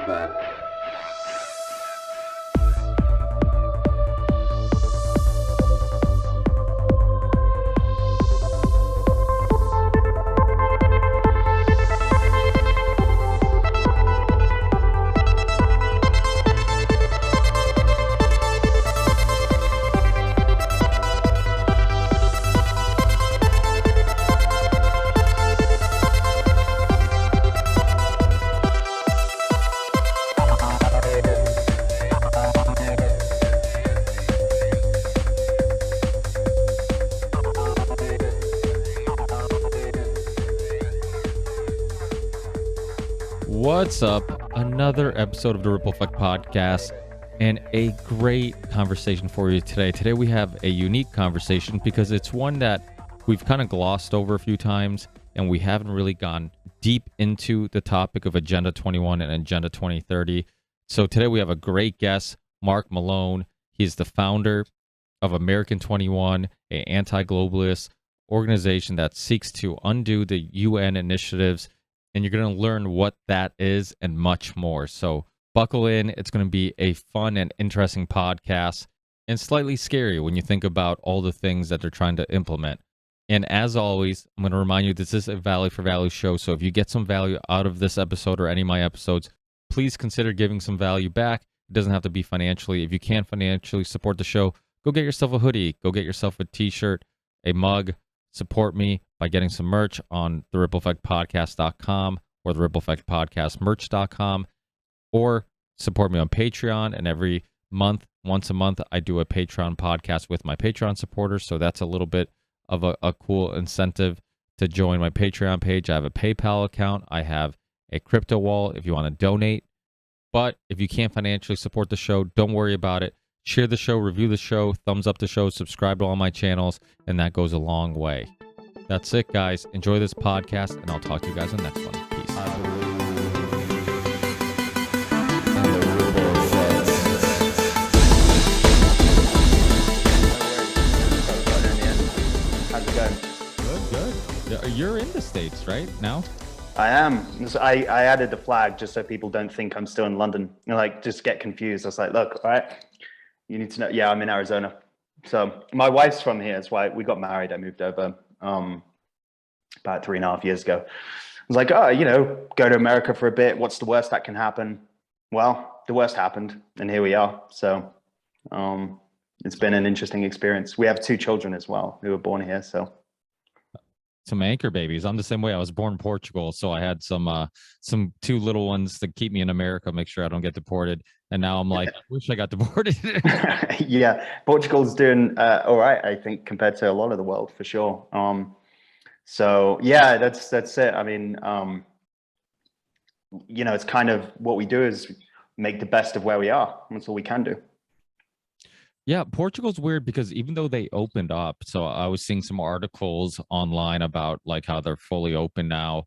verb. What's up? Another episode of the Ripple Effect Podcast and a great conversation for you today. Today we have a unique conversation because it's one that we've kind of glossed over a few times and we haven't really gone deep into the topic of Agenda 21 and Agenda 2030. So today we have a great guest, Marc Malone. He's the founder of American 21, an anti-globalist organization that seeks to undo the UN initiatives, and you're going to learn what that is and much more. So buckle in. It's going to be a fun and interesting podcast and slightly scary when you think about all the things that they're trying to implement. And as always, I'm going to remind you this is a value for value show. So if you get some value out of this episode or any of my episodes, please consider giving some value back. It doesn't have to be financially. If you can't financially support the show, go get yourself a hoodie, go get yourself a t-shirt, a mug. Support me by getting some merch on therippleeffectpodcast.com or the Ripple Effect Podcast merch.com, or support me on Patreon. And every month, once a month, I do a Patreon podcast with my Patreon supporters. So that's a little bit of a cool incentive to join my Patreon page. I have a PayPal account. I have a crypto wallet if you want to donate. But if you can't financially support the show, don't worry about it. Share the show, review the show, thumbs up the show, subscribe to all my channels, and that goes a long way. That's it, guys. Enjoy this podcast, and I'll talk to you guys on the next one. Peace. How's it going? Good. You're in the States, right, now? I am. So I added the flag just so people don't think I'm still in London. Just get confused. I was like, look, all right, you need to know. Yeah, I'm in Arizona. So my wife's from here. That's why we got married. I moved over about 3.5 years ago. I was like, go to America for a bit. What's the worst that can happen? Well, the worst happened, and here we are. So it's been an interesting experience. We have 2 children as well who were born here. So some anchor babies. I'm the same way. I was born in Portugal, so I had some 2 little ones to keep me in America, make sure I don't get deported. And now I'm like, I wish I got deported. Yeah, Portugal's doing all right, I think, compared to a lot of the world, for sure. So yeah, that's it. I mean, it's kind of what we do is make the best of where we are. That's all we can do. Yeah, Portugal's weird because even though they opened up, so I was seeing some articles online about like how they're fully open now,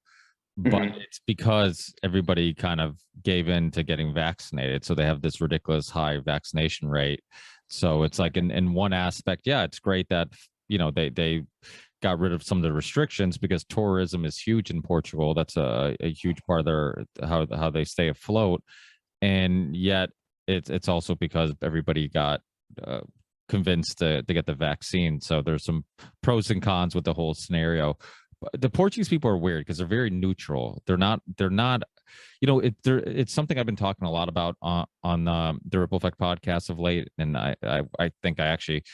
but it's because everybody kind of gave in to getting vaccinated. So they have this ridiculous high vaccination rate. So it's like in one aspect, yeah, it's great that, they got rid of some of the restrictions because tourism is huge in Portugal. That's a huge part of their how they stay afloat. And yet it's also because everybody got convinced to get the vaccine. So there's some pros and cons with the whole scenario. But the Portuguese people are weird because they're very neutral. They're not it's something I've been talking a lot about on the Ripple Effect podcast of late, and I think I actually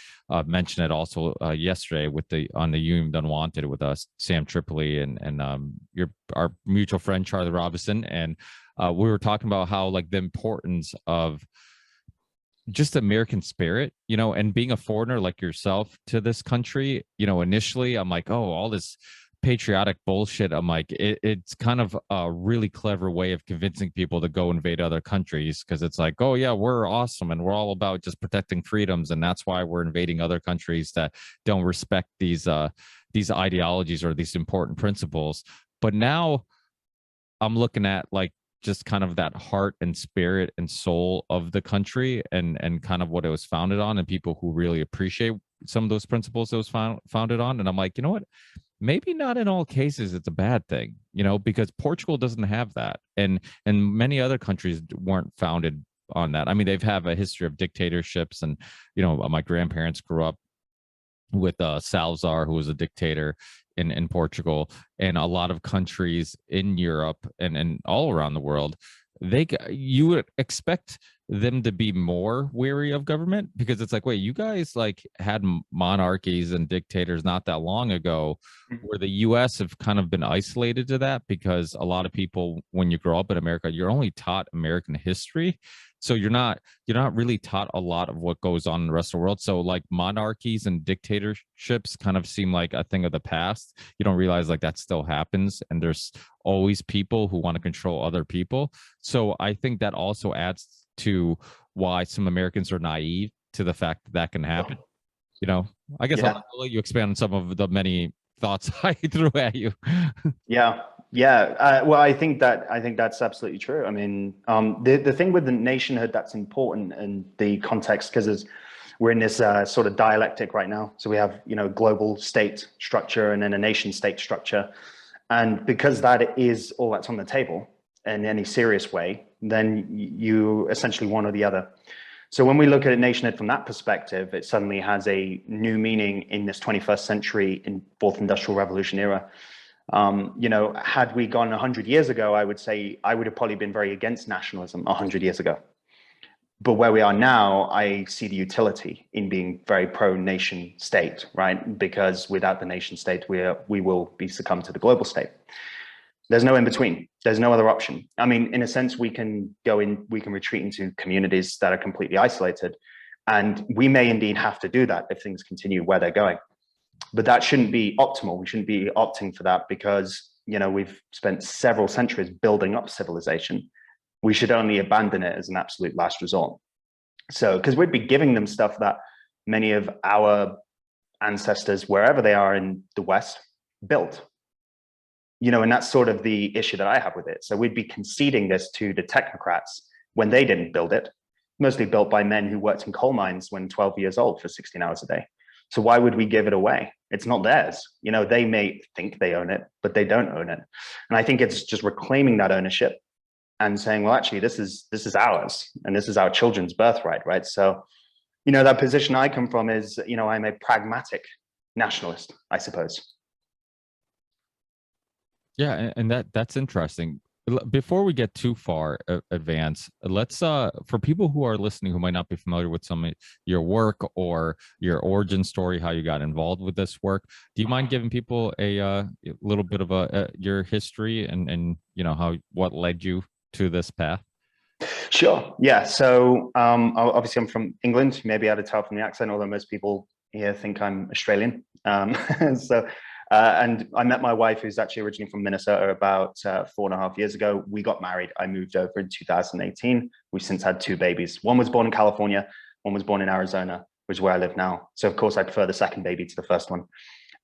mentioned it also yesterday on the You've Unwanted with us, Sam Tripoli and our mutual friend Charlie Robinson, and we were talking about how like the importance of just American spirit, and being a foreigner like yourself to this country, initially I'm like, oh, all this patriotic bullshit. I'm like, it's kind of a really clever way of convincing people to go invade other countries, because it's like, oh yeah, we're awesome and we're all about just protecting freedoms, and that's why we're invading other countries that don't respect these ideologies or these important principles. But now I'm looking at like just kind of that heart and spirit and soul of the country and kind of what it was founded on, and people who really appreciate some of those principles it was founded on. And I'm like, you know what? maybe not in all cases it's a bad thing, because Portugal doesn't have that, and many other countries weren't founded on that. I mean, they've have a history of dictatorships, and my grandparents grew up with Salazar, who was a dictator in Portugal, and a lot of countries in Europe and all around the world. You would expect them to be more wary of government, because it's like, wait, you guys like had monarchies and dictators not that long ago, where the US have kind of been isolated to that, because a lot of people, when you grow up in America, you're only taught American history, so you're not really taught a lot of what goes on in the rest of the world. So like monarchies and dictatorships kind of seem like a thing of the past. You don't realize like that still happens, and there's always people who want to control other people. So I think that also adds to why some Americans are naive to the fact that that can happen. I guess Yeah. I'll let you expand on some of the many thoughts I threw at you. Yeah, yeah. Well, I think that's absolutely true. I mean, the thing with the nationhood that's important in the context, because we're in this sort of dialectic right now. So we have global state structure and then a nation state structure, and because that is all that's on the table in any serious way, then you essentially one or the other. So when we look at a nationhood from that perspective, it suddenly has a new meaning in this 21st century in fourth industrial revolution era. Had we gone 100 years ago, I would say I would have probably been very against nationalism 100 years ago. But where we are now, I see the utility in being very pro nation state, right? Because without the nation state, we will be succumb to the global state. There's no in between. There's no other option. I mean, in a sense, we can retreat into communities that are completely isolated. And we may indeed have to do that if things continue where they're going. But that shouldn't be optimal. We shouldn't be opting for that, because, we've spent several centuries building up civilization. We should only abandon it as an absolute last resort. So, because we'd be giving them stuff that many of our ancestors, wherever they are in the West, built. And that's sort of the issue that I have with it. So we'd be conceding this to the technocrats when they didn't build it, mostly built by men who worked in coal mines when 12 years old for 16 hours a day. So why would we give it away? It's not theirs. They may think they own it, but they don't own it. And I think it's just reclaiming that ownership and saying, well, actually, this is ours, and this is our children's birthright, right? So, that position I come from is, I'm a pragmatic nationalist, I suppose. Yeah, and that's interesting. Before we get too far advanced, let's for people who are listening who might not be familiar with some of your work or your origin story, how you got involved with this work, do you mind giving people a little bit of your history and what led you to this path? Sure. Yeah. So obviously I'm from England. You may be able to tell from the accent, although most people here think I'm Australian. And I met my wife, who's actually originally from Minnesota, about 4.5 years ago. We got married. I moved over in 2018. We've since had 2 babies. One was born in California. One was born in Arizona, which is where I live now. So of course I prefer the second baby to the first one.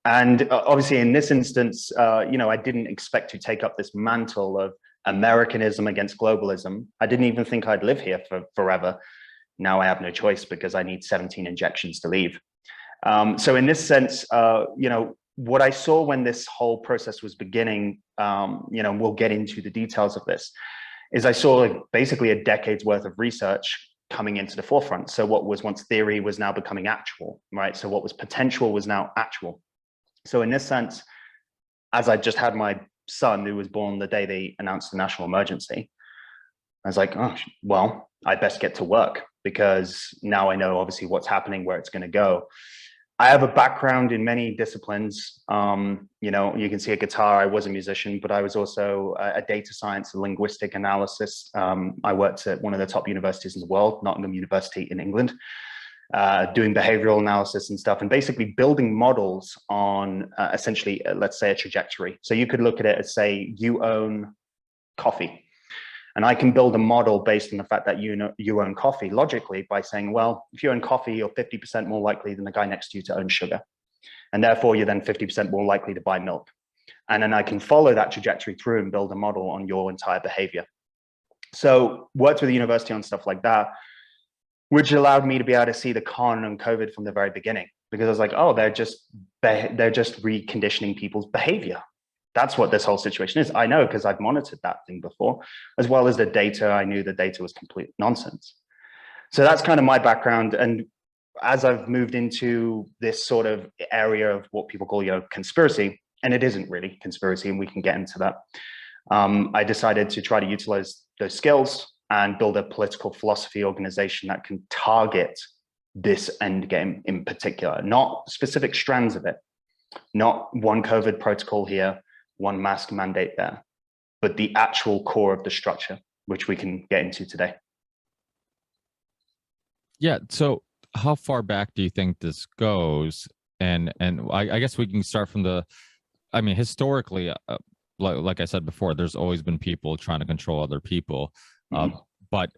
And obviously in this instance, I didn't expect to take up this mantle of Americanism against globalism. I didn't even think I'd live here for forever. Now I have no choice because I need 17 injections to leave. So in this sense, what I saw when this whole process was beginning, we'll get into the details of this, is I saw basically a decade's worth of research coming into the forefront. So what was once theory was now becoming actual, right? So what was potential was now actual. So in this sense, as I just had my son, who was born the day they announced the national emergency, I was like, oh, well, I best get to work, because now I know obviously what's happening, where it's going to go. I have a background in many disciplines. You can see a guitar. I was a musician, but I was also a data science and linguistic analysis. I worked at one of the top universities in the world, Nottingham University in England, doing behavioral analysis and stuff, and basically building models on essentially, let's say, a trajectory. So you could look at it as, say, you own coffee. And I can build a model based on the fact that you own coffee logically by saying, well, if you own coffee, you're 50% more likely than the guy next to you to own sugar. And therefore, you're then 50% more likely to buy milk. And then I can follow that trajectory through and build a model on your entire behavior. So worked with the university on stuff like that, which allowed me to be able to see the con on COVID from the very beginning. because I was like, oh, they're just reconditioning people's behavior. That's what this whole situation is. I know because I've monitored that thing before, as well as the data. I knew the data was complete nonsense. So that's kind of my background. And as I've moved into this sort of area of what people call, conspiracy, and it isn't really conspiracy, and we can get into that. I decided to try to utilize those skills and build a political philosophy organization that can target this end game in particular, not specific strands of it, not one COVID protocol here, one mask mandate there, but the actual core of the structure, which we can get into today. Yeah. So how far back do you think this goes? And I guess we can start from historically, like I said before, there's always been people trying to control other people. But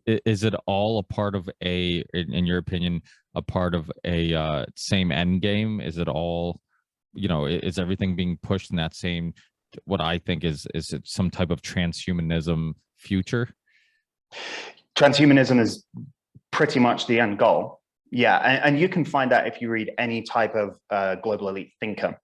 is it all a part of in your opinion, a part of a same end game? Is it all, is everything being pushed in that same, what I think is it some type of transhumanism future? Transhumanism is pretty much the end goal. Yeah, and you can find that if you read any type of global elite thinker,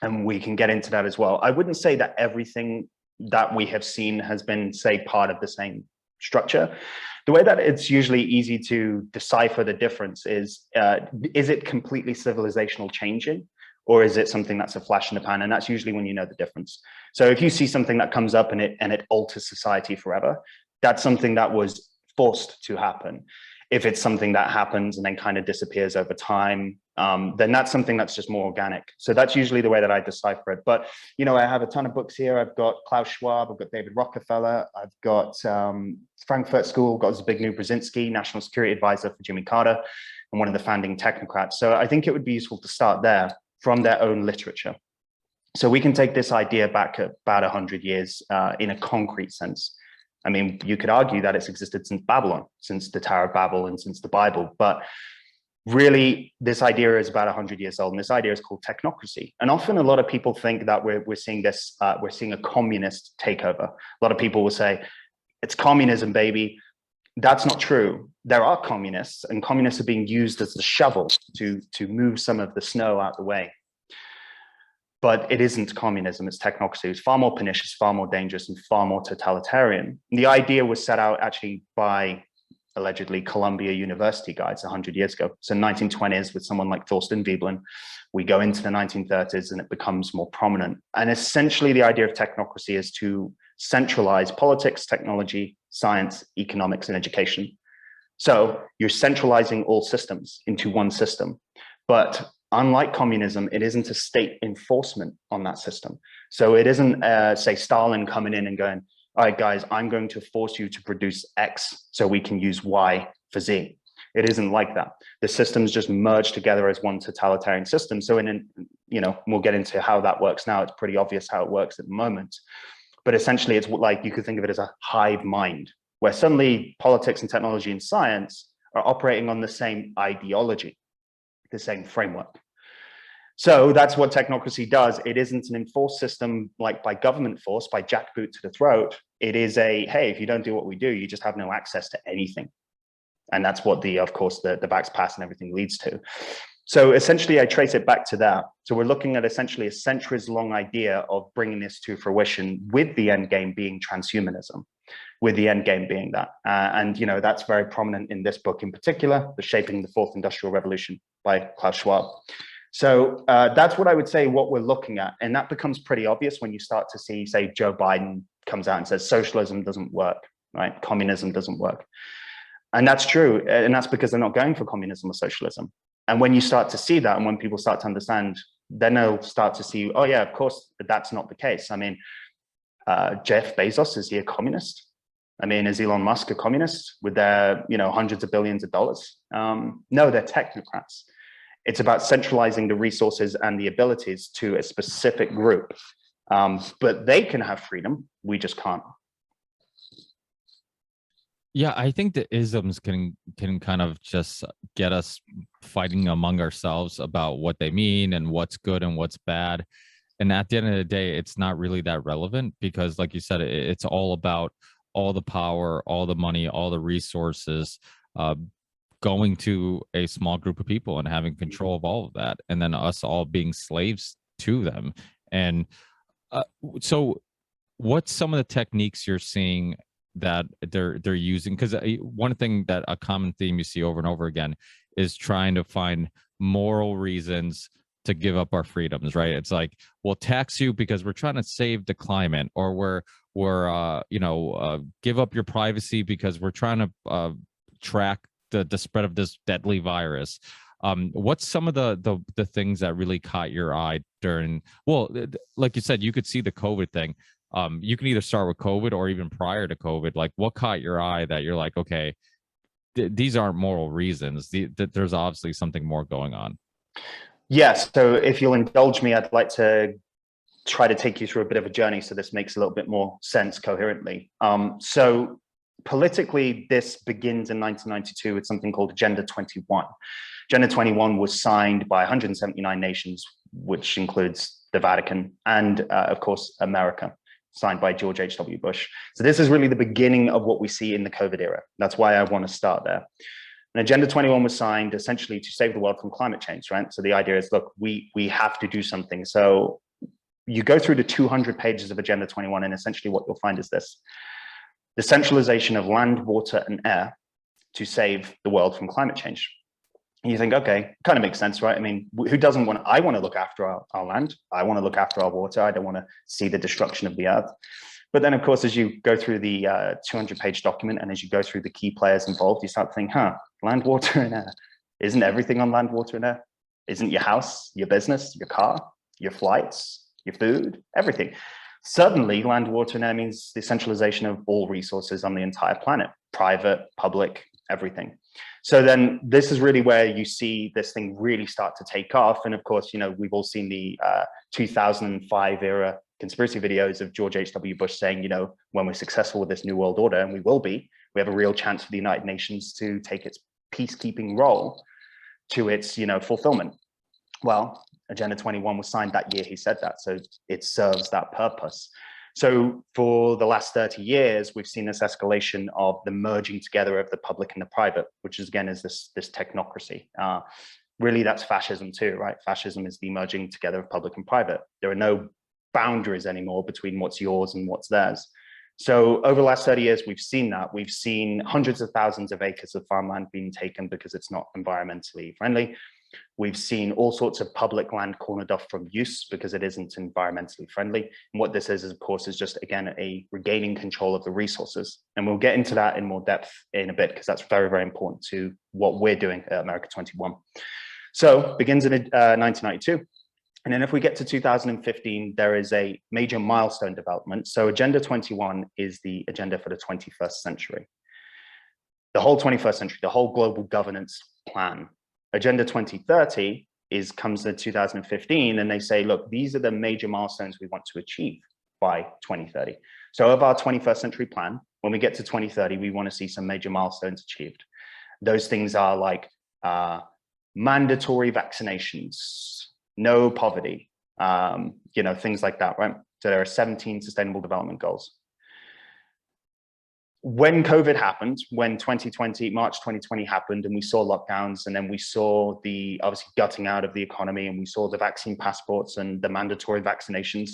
and we can get into that as well. I wouldn't say that everything that we have seen has been, say, part of the same structure. The way that it's usually easy to decipher the difference is it completely civilizational changing, or is it something that's a flash in the pan? And that's usually when you know the difference. So if you see something that comes up and it alters society forever, that's something that was forced to happen. If it's something that happens and then kind of disappears over time, then that's something that's just more organic. So that's usually the way that I decipher it. But, I have a ton of books here. I've got Klaus Schwab, I've got David Rockefeller, I've got Frankfurt School, got Zbigniew Brzezinski, National Security Advisor for Jimmy Carter, and one of the founding technocrats. So I think it would be useful to start there from their own literature. So we can take this idea back about 100 years in a concrete sense. I mean, you could argue that it's existed since Babylon, since the Tower of Babel and since the Bible, but really this idea is about 100 years old, and this idea is called technocracy. And often a lot of people think that we're seeing this, we're seeing a communist takeover. A lot of people will say, it's communism, baby. That's not true. There are communists, and communists are being used as the shovel to move some of the snow out of the way. But it isn't communism, it's technocracy. It's far more pernicious, far more dangerous, and far more totalitarian. And the idea was set out actually by allegedly Columbia University guys 100 years ago. So 1920s with someone like Thorstein Veblen. We go into the 1930s and it becomes more prominent. And essentially the idea of technocracy is to centralize politics, technology, science, economics, and education. So you're centralizing all systems into one system. But unlike communism, it isn't a state enforcement on that system. So it isn't, say, Stalin coming in and going, all right, guys, I'm going to force you to produce X so we can use Y for Z. It isn't like that. The systems just merge together as one totalitarian system. So we'll get into how that works now. It's pretty obvious how it works at the moment. But essentially, it's like you could think of it as a hive mind, where suddenly politics and technology and science are operating on the same ideology, the same framework. So that's what technocracy does. It isn't an enforced system like by government force, by jackboot to the throat. It is hey, if you don't do what we do, you just have no access to anything. And that's what of course, the Vax Pass and everything leads to. So essentially, I trace it back to that. So we're looking at essentially a centuries-long idea of bringing this to fruition, with the end game being transhumanism, with the end game being that. And that's very prominent in this book in particular, The Shaping the Fourth Industrial Revolution by Klaus Schwab. So that's what I would say what we're looking at. And that becomes pretty obvious when you start to see, say, Joe Biden comes out and says socialism doesn't work, right? Communism doesn't work. And that's true. And that's because they're not going for communism or socialism. And when you start to see that, and when people start to understand, then they'll start to see, oh yeah, of course, but that's not the case. I mean, Jeff Bezos, is he a communist? I mean, is Elon Musk a communist with their, hundreds of billions of dollars? No, they're technocrats. It's about centralizing the resources and the abilities to a specific group. But they can have freedom. We just can't. Yeah, I think the isms can kind of just get us fighting among ourselves about what they mean and what's good and what's bad. And at the end of the day, it's not really that relevant because, like you said, it's all about all the power, all the money, all the resources going to a small group of people and having control of all of that, and then us all being slaves to them. And so what's some of the techniques you're seeing that they're using? Because one thing that a common theme you see over and over again is trying to find moral reasons to give up our freedoms, right? It's like, we'll tax you because we're trying to save the climate, or we're give up your privacy because we're trying to track the spread of this deadly virus. What's some of the things that really caught your eye during, well, like you said, you could see the COVID thing. You can either start with COVID or even prior to COVID. Like, what caught your eye that you're like, okay, these aren't moral reasons. There's obviously something more going on. Yes. So if you'll indulge me, I'd like to try to take you through a bit of a journey so this makes a little bit more sense coherently. So politically, this begins in 1992 with something called Agenda 21. Agenda 21 was signed by 179 nations, which includes the Vatican and, of course, America, signed by George H.W. Bush. So this is really the beginning of what we see in the COVID era. That's why I want to start there. And Agenda 21 was signed essentially to save the world from climate change, right? So the idea is, look, we have to do something. So you go through the 200 pages of Agenda 21, and essentially what you'll find is this: the centralization of land, water, and air to save the world from climate change. And you think, okay, kind of makes sense, right? I mean, who doesn't want, I want to look after our land. I want to look after our water. I don't want to see the destruction of the earth. But then, of course, as you go through the 200-page document, and as you go through the key players involved, you start thinking, land, water, and air. Isn't everything on land, water, and air? Isn't your house, your business, your car, your flights, your food, everything? Suddenly, land, water, and air means the centralization of all resources on the entire planet, private, public, everything. So then this is really where you see this thing really start to take off. And of course, we've all seen the 2005 era conspiracy videos of George H.W. Bush saying, when we're successful with this new world order, and we will be, we have a real chance for the United Nations to take its peacekeeping role to its, fulfillment. Well, Agenda 21 was signed that year he said that, so it serves that purpose. So for the last 30 years, we've seen this escalation of the merging together of the public and the private, which is, again, is this technocracy. Really, that's fascism too, right? Fascism is the merging together of public and private. There are no boundaries anymore between what's yours and what's theirs. So over the last 30 years, we've seen that. We've seen hundreds of thousands of acres of farmland being taken because it's not environmentally friendly. We've seen all sorts of public land cornered off from use because it isn't environmentally friendly. And what this is of course, is just, again, a regaining control of the resources. And we'll get into that in more depth in a bit, because that's very, very important to what we're doing at America 21. So begins in 1992. And then if we get to 2015, there is a major milestone development. So Agenda 21 is the agenda for the 21st century. The whole 21st century, the whole global governance plan. Agenda 2030 comes in 2015, and they say, look, these are the major milestones we want to achieve by 2030. So of our 21st century plan, when we get to 2030, we want to see some major milestones achieved. Those things are like mandatory vaccinations, no poverty, things like that, right? So there are 17 sustainable development goals. When COVID happened, when March 2020 happened, and we saw lockdowns, and then we saw the obviously gutting out of the economy, and we saw the vaccine passports and the mandatory vaccinations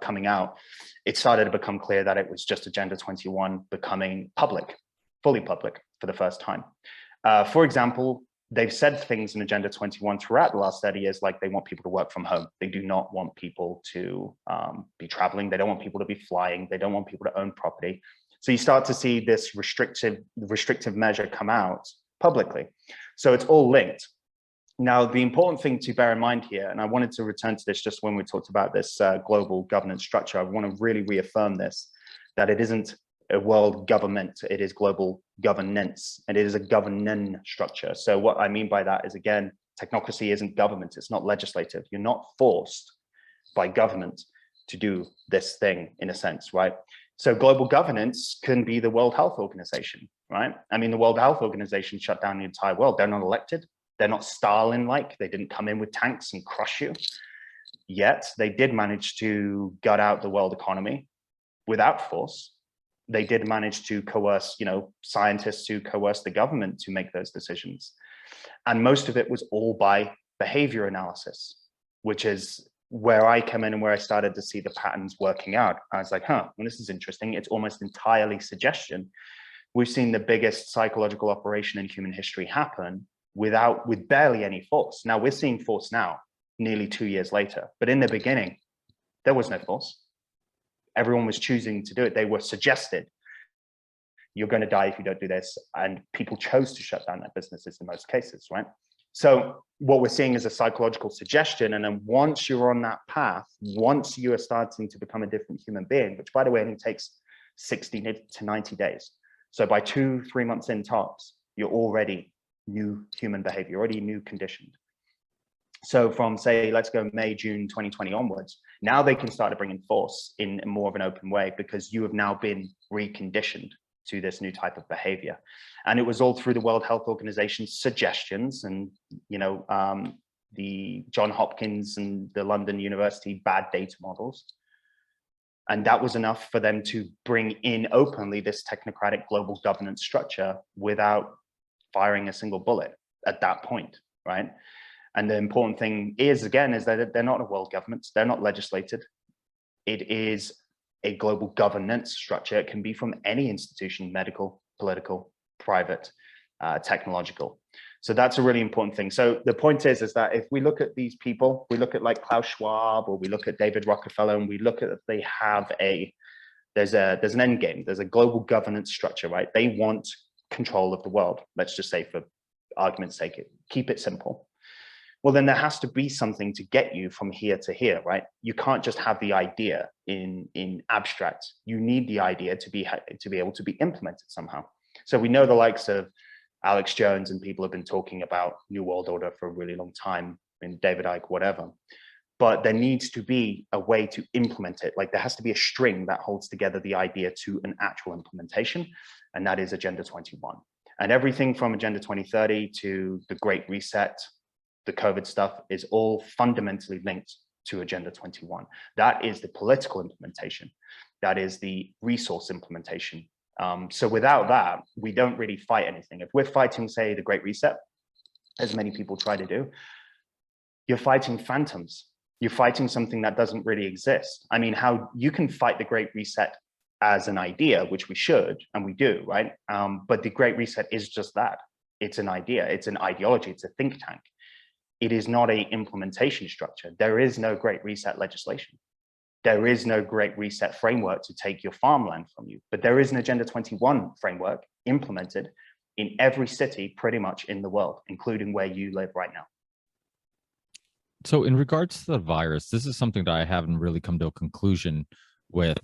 coming out, it started to become clear that it was just Agenda 21 becoming public, fully public for the first time. For example, they've said things in Agenda 21 throughout the last 30 years, like they want people to work from home. They do not want people to be traveling. They don't want people to be flying. They don't want people to own property. So you start to see this restrictive measure come out publicly. So it's all linked. Now, the important thing to bear in mind here, and I wanted to return to this just when we talked about this global governance structure, I want to really reaffirm this, that it isn't a world government, it is global governance, and it is a governing structure. So what I mean by that is, again, technocracy isn't government, it's not legislative. You're not forced by government to do this thing, in a sense, right? So global governance can be the World Health Organization, right? I mean, the World Health Organization shut down the entire world. They're not elected. They're not Stalin-like. They didn't come in with tanks and crush you. Yet they did manage to gut out the world economy without force, they did manage to coerce, scientists to coerce the government to make those decisions. And most of it was all by behavior analysis, which is where I come in and where I started to see the patterns working out. I was like, well, this is interesting. It's almost entirely suggestion. We've seen the biggest psychological operation in human history happen with barely any force. Now we're seeing force now, nearly 2 years later, but in the beginning, there was no force. Everyone was choosing to do it. They were suggested, you're going to die if you don't do this. And people chose to shut down their businesses in most cases, right? So what we're seeing is a psychological suggestion. And then once you're on that path, once you are starting to become a different human being, which by the way, only takes 60 to 90 days. So by 2-3 months in tops, you're already new human behavior, already new conditioned. So from say, let's go May, June 2020 onwards, now they can start to bring in force in more of an open way because you have now been reconditioned to this new type of behavior. And it was all through the World Health Organization's suggestions and, the John Hopkins and the London University bad data models. And that was enough for them to bring in openly this technocratic global governance structure without firing a single bullet at that point, right? And the important thing is, again, is that they're not a world government. They're not legislated. It is a global governance structure. It can be from any institution, medical, political, private, technological. So that's a really important thing. So the point is that if we look at these people, we look at like Klaus Schwab, or we look at David Rockefeller, and we look at, they have there's an end game. There's a global governance structure, right? They want control of the world. Let's just say, for argument's sake, keep it simple. Well, then there has to be something to get you from here to here, right? You can't just have the idea in abstract. You need the idea to be able to be implemented somehow. So we know the likes of Alex Jones and people have been talking about New World Order for a really long time, and David Icke, whatever. But there needs to be a way to implement it. Like there has to be a string that holds together the idea to an actual implementation, and that is Agenda 21. And everything from Agenda 2030 to the Great Reset, the COVID stuff, is all fundamentally linked to Agenda 21. That is the political implementation. That is the resource implementation. So without that, we don't really fight anything. If we're fighting, say, the Great Reset, as many people try to do, you're fighting phantoms. You're fighting something that doesn't really exist. I mean, how you can fight the Great Reset as an idea, which we should, and we do, right? But the Great Reset is just that. It's an idea, it's an ideology, it's a think tank. It is not an implementation structure. There is no Great Reset legislation. There is no Great Reset framework to take your farmland from you, but there is an Agenda 21 framework implemented in every city pretty much in the world, including where you live right now. So in regards to the virus, this is something that I haven't really come to a conclusion with.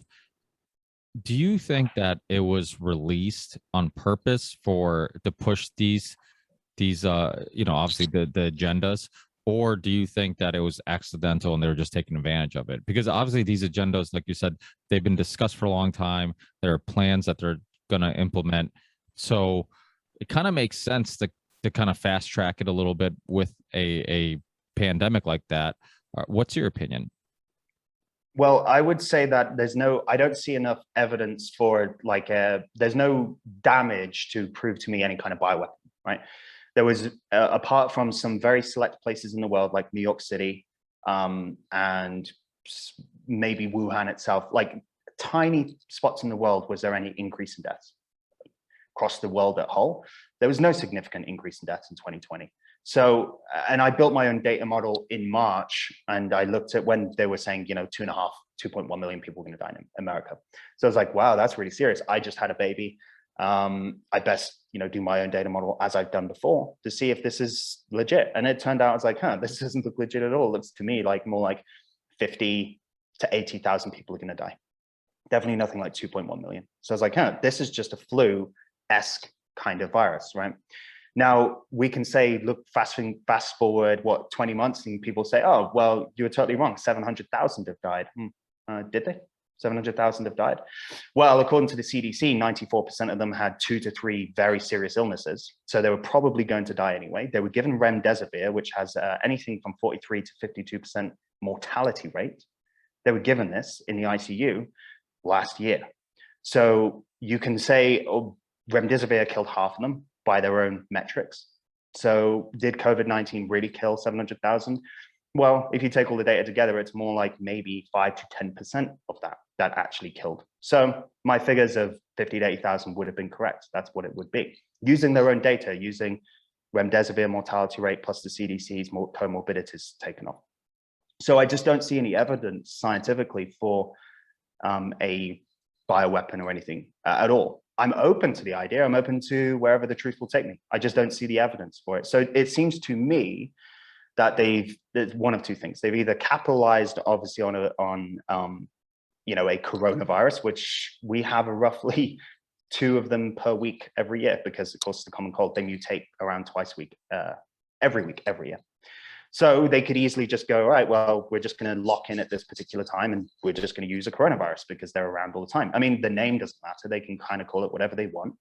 Do you think that it was released on purpose to push these obviously the agendas, or do you think that it was accidental and they were just taking advantage of it? Because obviously these agendas, like you said, they've been discussed for a long time. There are plans that they're going to implement. So it kind of makes sense to kind of fast track it a little bit with a pandemic like that. What's your opinion? Well, I would say that I don't see enough evidence for there's no damage to prove to me any kind of bioweapon, right? There was, apart from some very select places in the world, like New York City, and maybe Wuhan itself, like tiny spots in the world, was there any increase in deaths? Across the world at whole, there was no significant increase in deaths in 2020. So, and I built my own data model in March, and I looked at when they were saying, 2.1 million people were going to die in America. So I was like, wow, that's really serious. I just had a baby. I best, do my own data model as I've done before to see if this is legit. And it turned out, I was like, this doesn't look legit at all. It looks to me like more like 50 to 80,000 people are going to die. Definitely nothing like 2.1 million. So I was like, this is just a flu-esque kind of virus, right? Now we can say, look, fast forward, 20 months, and people say, oh, well, you were totally wrong. 700,000 have died. Did they? 700,000 have died. Well, according to the CDC, 94% of them had 2 to 3 very serious illnesses. So they were probably going to die anyway. They were given remdesivir, which has anything from 43 to 52% mortality rate. They were given this in the ICU last year. So you can say, oh, remdesivir killed half of them by their own metrics. So did COVID-19 really kill 700,000? Well, if you take all the data together, it's more like maybe 5 to 10% of that actually killed. So my figures of 50 to 80,000 would have been correct. That's what it would be. Using their own data, using remdesivir mortality rate plus the CDC's comorbidities taken off. So I just don't see any evidence scientifically for a bioweapon or anything at all. I'm open to the idea. I'm open to wherever the truth will take me. I just don't see the evidence for it. So it seems to me that there's one of two things. They've either capitalized obviously on a coronavirus, which we have roughly 2 of them per week every year, because of course the common cold, they mutate around twice a week, every year. So they could easily just go, all right, well, we're just going to lock in at this particular time and we're just going to use a coronavirus because they're around all the time. I mean, the name doesn't matter. They can kind of call it whatever they want.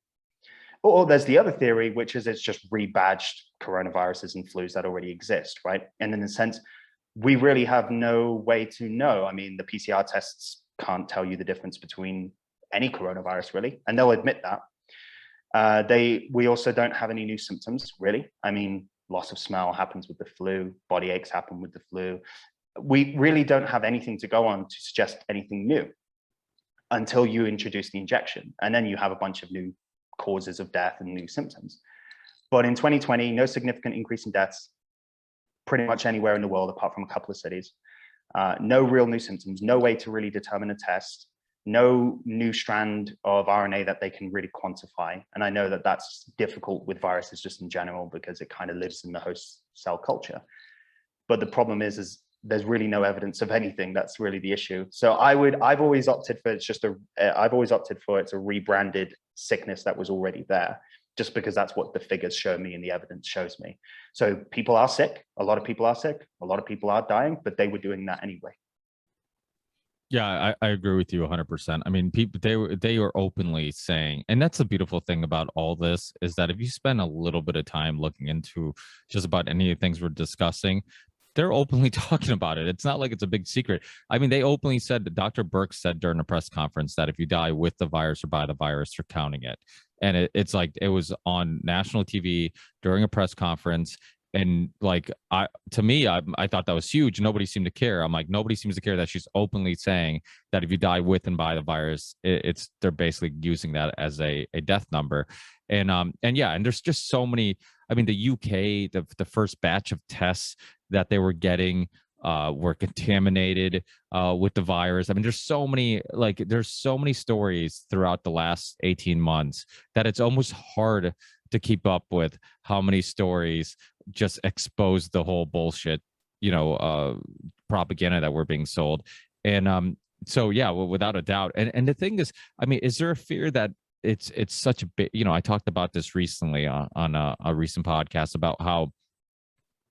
Or there's the other theory, which is it's just rebadged coronaviruses and flus that already exist, right? And in a sense, we really have no way to know. I mean, the PCR tests can't tell you the difference between any coronavirus, really, and they'll admit that. We also don't have any new symptoms, really. I mean, loss of smell happens with the flu, body aches happen with the flu. We really don't have anything to go on to suggest anything new until you introduce the injection, and then you have a bunch of new causes of death and new symptoms. But in 2020, no significant increase in deaths pretty much anywhere in the world apart from a couple of cities. No real new symptoms, no way to really determine a test, no new strand of RNA that they can really quantify. And I know that that's difficult with viruses just in general because it kind of lives in the host cell culture. But the problem is there's really no evidence of anything. That's really the issue. So I've always opted for it's a rebranded sickness that was already there, just because that's what the figures show me and the evidence shows me. So people are sick. A lot of people are sick. A lot of people are dying, but they were doing that anyway. Yeah, I agree with you 100%. I mean, people they were openly saying, and that's the beautiful thing about all this, is that if you spend a little bit of time looking into just about any of the things we're discussing, they're openly talking about it. It's not like it's a big secret. I mean, they openly said that Dr. Burke said during a press conference that if you die with the virus or by the virus, they're counting it. And it's like it was on national TV during a press conference. And like, I thought that was huge. Nobody seemed to care. I'm like, nobody seems to care that she's openly saying that if you die with and by the virus, they're basically using that as a death number. And yeah, and there's just so many. I mean, the UK, the first batch of tests that they were getting were contaminated with the virus. I mean, there's so many stories throughout the last 18 months that it's almost hard to keep up with how many stories just expose the whole bullshit, propaganda that we're being sold. And so, yeah, well, without a doubt. And the thing is, I mean, is there a fear that it's such a big, I talked about this recently on a recent podcast about how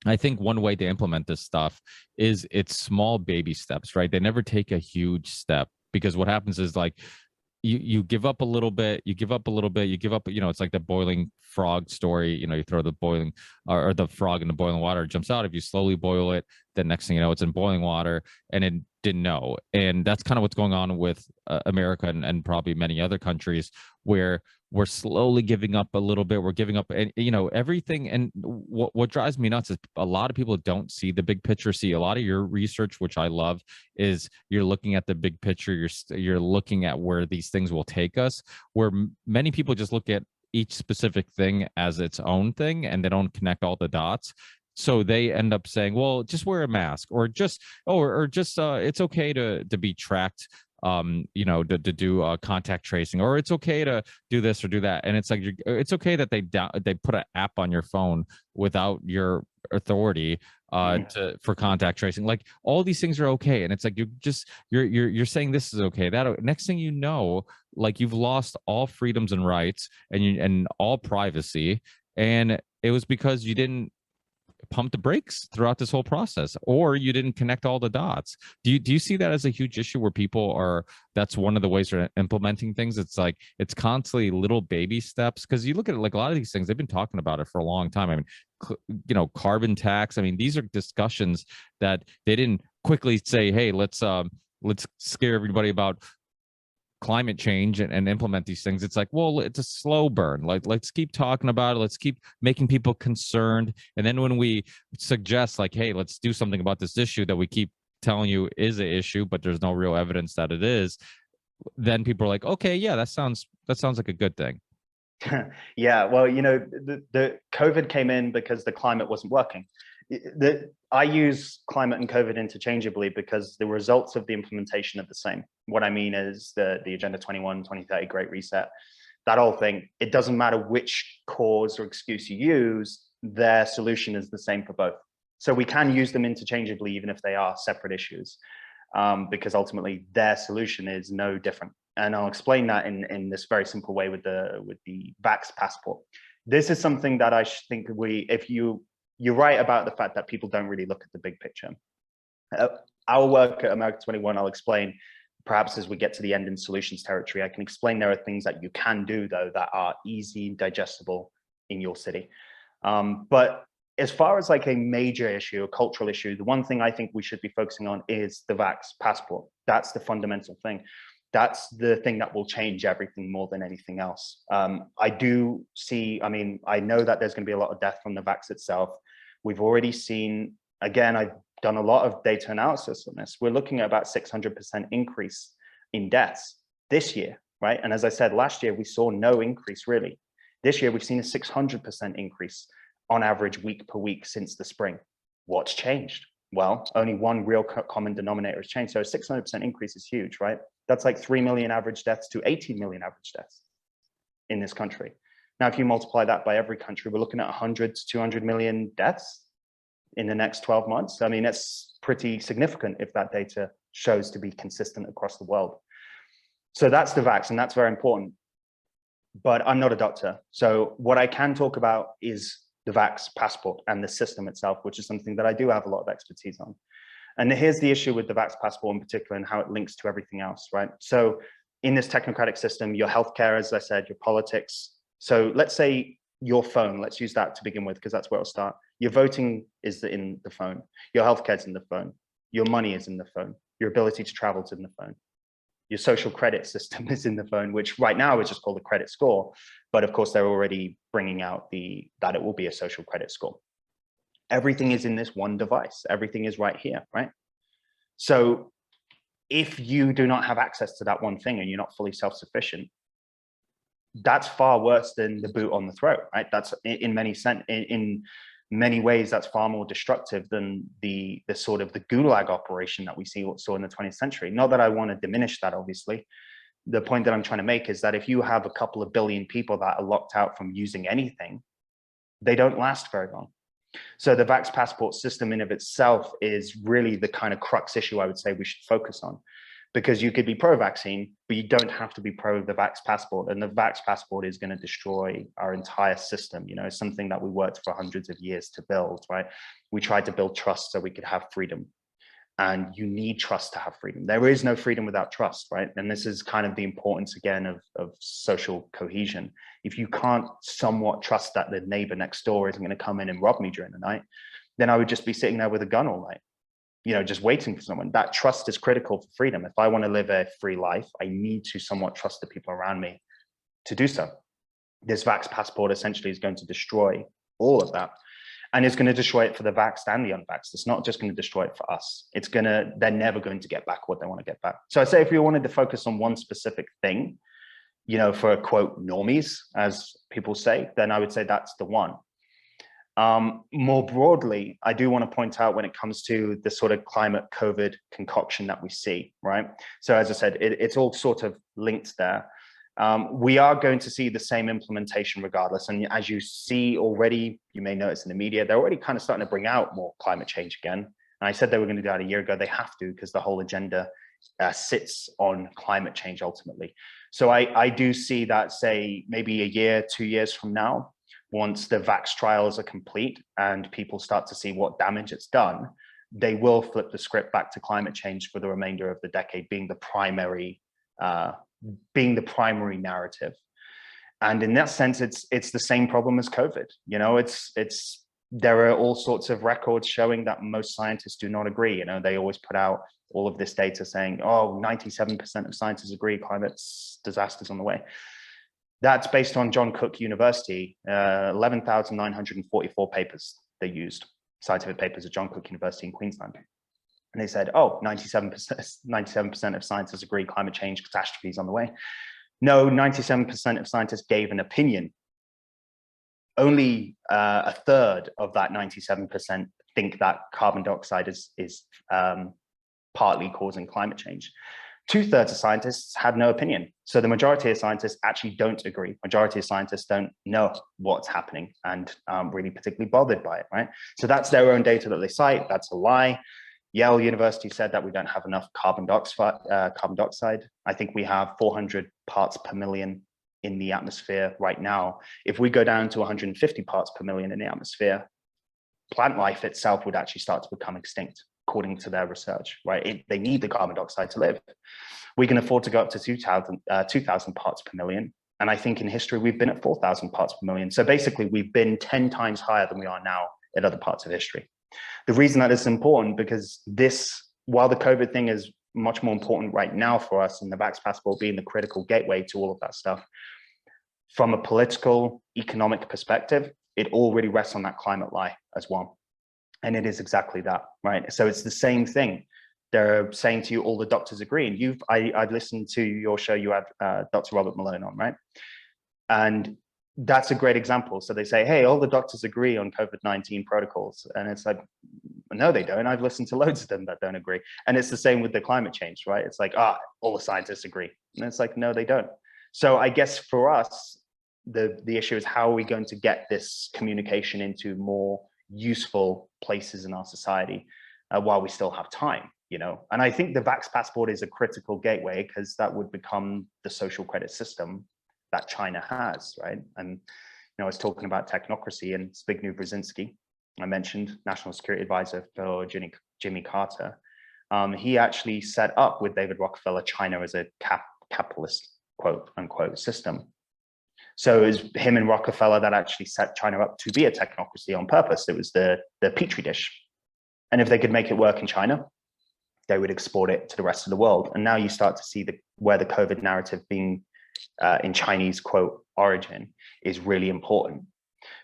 I think one way to implement this stuff is it's small baby steps, right? They never take a huge step, because what happens is like you give up a little bit, you give up, it's like the boiling frog story. You throw the boiling or the frog in the boiling water, it jumps out. If you slowly boil it, the next thing you know, it's in boiling water and it didn't know. And that's kind of what's going on with America and probably many other countries, where we're slowly giving up a little bit. We're giving up, and everything. And what drives me nuts is a lot of people don't see the big picture. See, a lot of your research, which I love, is you're looking at the big picture. You're looking at where these things will take us, where many people just look at each specific thing as its own thing and they don't connect all the dots. So they end up saying, well, just wear a mask, or just it's okay to be tracked, to do contact tracing, or it's okay to do this or do that. And it's like, it's okay that they put an app on your phone without your authority for contact tracing. Like, all these things are okay. And it's like, you're saying this is okay. That next thing you know, like, you've lost all freedoms and rights and all privacy. And it was because you didn't pump the brakes throughout this whole process, or you didn't connect all the dots. Do you see that as a huge issue where that's one of the ways they're implementing things? It's like, it's constantly little baby steps, because you look at it, like a lot of these things, they've been talking about it for a long time. I mean, carbon tax. I mean, these are discussions that they didn't quickly say, hey, let's scare everybody about climate change and implement these things, it's like, well, it's a slow burn. Like, let's keep talking about it. Let's keep making people concerned. And then when we suggest like, hey, let's do something about this issue that we keep telling you is an issue, but there's no real evidence that it is, then people are like, okay, yeah, that sounds like a good thing. Yeah, well, the COVID came in because the climate wasn't working. I use climate and COVID interchangeably because the results of the implementation are the same. What I mean is the Agenda 21, 2030 Great Reset, that whole thing, it doesn't matter which cause or excuse you use, their solution is the same for both. So we can use them interchangeably, even if they are separate issues, because ultimately their solution is no different. And I'll explain that in this very simple way with the vax passport. This is something that I think you're right about the fact that people don't really look at the big picture. Our work at America 21, I'll explain, perhaps as we get to the end in solutions territory, I can explain there are things that you can do though that are easy, digestible in your city. But as far as like a major issue, a cultural issue, the one thing I think we should be focusing on is the vax passport. That's the fundamental thing. That's the thing that will change everything more than anything else. I know that there's going to be a lot of death from the vax itself. We've already seen, again, I've done a lot of data analysis on this. We're looking at about 600% increase in deaths this year, right? And as I said, last year, we saw no increase really. This year, we've seen a 600% increase on average week per week since the spring. What's changed? Well, only one real common denominator has changed. So a 600% increase is huge, right? That's like 3 million average deaths to 18 million average deaths in this country. Now, if you multiply that by every country, we're looking at 100 to 200 million deaths in the next 12 months. I mean, it's pretty significant if that data shows to be consistent across the world. So that's the vax, and that's very important. But I'm not a doctor. So what I can talk about is the vax passport and the system itself, which is something that I do have a lot of expertise on. And here's the issue with the vax passport in particular and how it links to everything else, right? So in this technocratic system, your healthcare, as I said, your politics. So let's say your phone, let's use that to begin with, because that's where it'll start. Your voting is in the phone. Your healthcare is in the phone. Your money is in the phone. Your ability to travel is in the phone. Your social credit system is in the phone, which right now is just called a credit score. But of course, they're already bringing out that it will be a social credit score. Everything is in this one device. Everything is right here, right? So if you do not have access to that one thing and you're not fully self-sufficient, that's far worse than the boot on the throat, right? That's in many ways, that's far more destructive than the sort of the gulag operation that we saw in the 20th century. Not that I want to diminish that, obviously. The point that I'm trying to make is that if you have a couple of billion people that are locked out from using anything, they don't last very long. So the vax passport system in of itself is really the kind of crux issue I would say we should focus on, because you could be pro-vaccine, but you don't have to be pro the vax passport. And the vax passport is going to destroy our entire system. You know, it's something that we worked for hundreds of years to build, right? We tried to build trust so we could have freedom. And you need trust to have freedom. There is no freedom without trust, right? And this is kind of the importance, again, of social cohesion. If you can't somewhat trust that the neighbor next door isn't going to come in and rob me during the night, then I would just be sitting there with a gun all night, you know, just waiting for someone. That trust is critical for freedom. If I want to live a free life, I need to somewhat trust the people around me to do so. This vax passport essentially is going to destroy all of that. And it's going to destroy it for the vaxxed and the unvaxxed. It's not just going to destroy it for us. They're never going to get back what they want to get back. So I'd say if we wanted to focus on one specific thing, you know, for quote normies, as people say, then I would say that's the one. More broadly, I do want to point out when it comes to the sort of climate COVID concoction that we see, right? So as I said, it's all sort of linked there. We are going to see the same implementation regardless. And as you see already, you may notice in the media, they're already kind of starting to bring out more climate change again. And I said they were going to do that a year ago. They have to, because the whole agenda sits on climate change ultimately. So I do see that, say, maybe a year, 2 years from now, once the vax trials are complete and people start to see what damage it's done, they will flip the script back to climate change for the remainder of the decade being the primary narrative. And in that sense, it's the same problem as COVID. You know, it's there are all sorts of records showing that most scientists do not agree. You know, they always put out all of this data saying, oh, 97% of scientists agree climate disasters on the way. That's based on John Cook University, 11,944 papers they used, scientific papers at John Cook University in Queensland. And they said, oh, 97% of scientists agree climate change catastrophes on the way. No, 97% of scientists gave an opinion. Only a third of that 97% think that carbon dioxide is partly causing climate change. 2/3 of scientists had no opinion. So the majority of scientists actually don't agree. Majority of scientists don't know what's happening and aren't really particularly bothered by it, right? So that's their own data that they cite. That's a lie. Yale University said that we don't have enough carbon dioxide. I think we have 400 parts per million in the atmosphere right now. If we go down to 150 parts per million in the atmosphere, plant life itself would actually start to become extinct, according to their research, right? They need the carbon dioxide to live. We can afford to go up to 2,000 parts per million. And I think in history, we've been at 4,000 parts per million. So basically, we've been 10 times higher than we are now at other parts of history. The reason that is important, because while the COVID thing is much more important right now for us, and the vax passport being the critical gateway to all of that stuff, from a political, economic perspective, it all really rests on that climate lie as well. And it is exactly that, right? So it's the same thing. They're saying to you, all the doctors agree. And I've listened to your show, you had Dr. Robert Malone on, right? And that's a great example. So they say, hey, all the doctors agree on COVID-19 protocols. And it's like, no, they don't. I've listened to loads of them that don't agree. And it's the same with the climate change, right? It's like, all the scientists agree. And it's like, no, they don't. So I guess for us, the issue is, how are we going to get this communication into more useful places in our society while we still have time, you know? And I think the vax passport is a critical gateway, because that would become the social credit system that China has, right? And, you know, I was talking about technocracy, and Zbigniew Brzezinski, I mentioned, National Security Advisor for Jimmy Carter. He actually set up with David Rockefeller China as a capitalist, quote unquote, system. So it was him and Rockefeller that actually set China up to be a technocracy on purpose. It was the petri dish. And if they could make it work in China, they would export it to the rest of the world. And now you start to see where the COVID narrative being in Chinese, quote, origin is really important.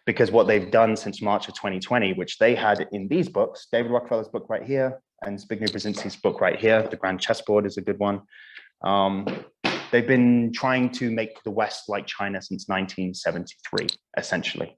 Because what they've done since March of 2020, which they had in these books, David Rockefeller's book right here, and Zbigniew Brzezinski's book right here, The Grand Chessboard is a good one. They've been trying to make the West like China since 1973, essentially.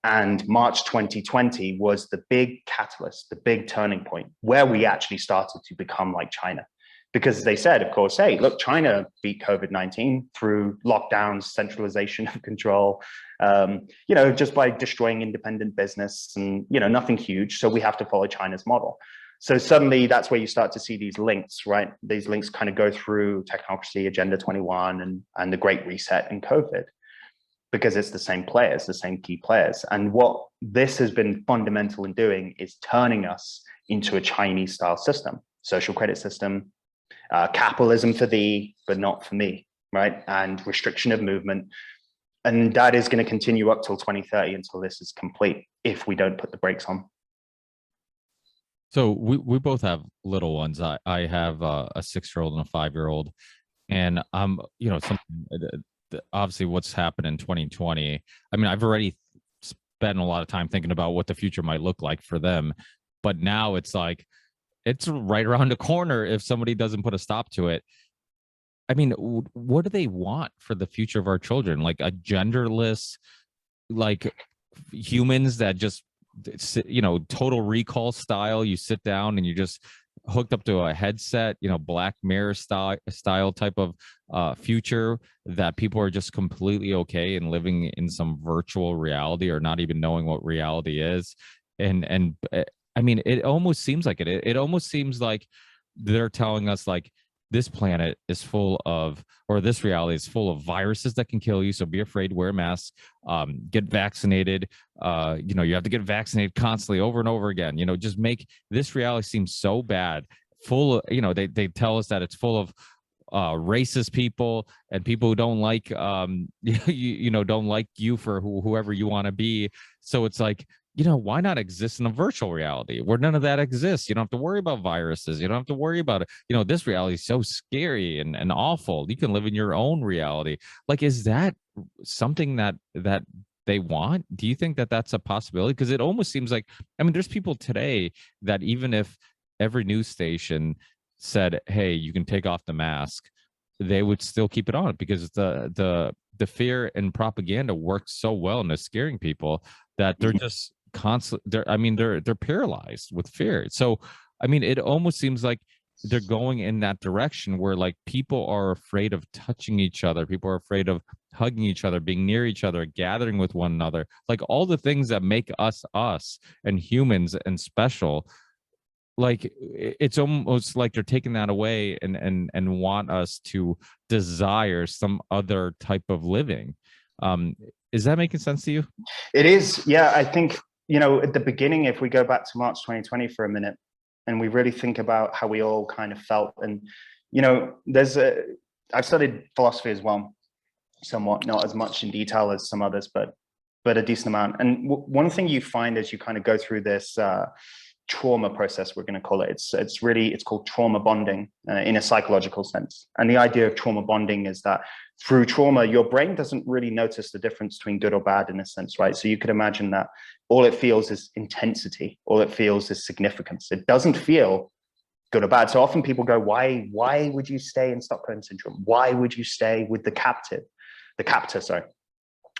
And March 2020 was the big catalyst, the big turning point, where we actually started to become like China. Because they said, of course, hey, look, China beat COVID-19 through lockdowns, centralization of control, you know, just by destroying independent business and, you know, nothing huge. So we have to follow China's model. So suddenly that's where you start to see these links, right? These links kind of go through technocracy, Agenda 21, and the Great Reset and COVID, because it's the same players, the same key players. And what this has been fundamental in doing is turning us into a Chinese style system, social credit system, capitalism for thee, but not for me, right? And restriction of movement. And that is going to continue up till 2030 until this is complete, if we don't put the brakes on. So we both have little ones. I have a 6-year-old and a 5-year-old, and you know, obviously what's happened in 2020. I mean, I've already spent a lot of time thinking about what the future might look like for them, but now it's like, it's right around the corner if somebody doesn't put a stop to it. I mean, what do they want for the future of our children? Like a genderless, like humans that just, you know, total recall style. You sit down and you just hooked up to a headset, you know, Black Mirror style type of future that people are just completely okay and living in some virtual reality or not even knowing what reality is. And I mean, it almost seems like it. It almost seems like they're telling us like, this planet is full of, or this reality is full of viruses that can kill you. So be afraid, wear a mask, get vaccinated. You know, you have to get vaccinated constantly over and over again. You know, just make this reality seem so bad. Full of, you know, they tell us that it's full of racist people and people who don't like, you know, don't like you for whoever you want to be. So it's like, why not exist in a virtual reality where none of that exists? You don't have to worry about viruses. You don't have to worry about it. This reality is so scary and awful. You can live in your own reality. Like, is that something that they want? Do you think that that's a possibility? Because it almost seems like, I mean, there's people today that even if every news station said, hey, you can take off the mask, they would still keep it on because the fear and propaganda works so well and it's scaring people that they're just constant. They're paralyzed with fear. So I mean, it almost seems like they're going in that direction where like people are afraid of touching each other, people are afraid of hugging each other, being near each other, gathering with one another, like all the things that make us us and humans and special. Like it's almost like they're taking that away and want us to desire some other type of living. Is that making sense to you? It is. Yeah, I think, at the beginning, if we go back to March 2020 for a minute and we really think about how we all kind of felt, and, I've studied philosophy as well, somewhat, not as much in detail as some others, but a decent amount. And one thing you find as you kind of go through this trauma process, we're going to call it, it's called trauma bonding in a psychological sense. And the idea of trauma bonding is that through trauma, your brain doesn't really notice the difference between good or bad in a sense, right? So you could imagine that all it feels is intensity, all it feels is significance. It doesn't feel good or bad. So often people go, why would you stay in Stockholm syndrome? Why would you stay with the captor, sorry?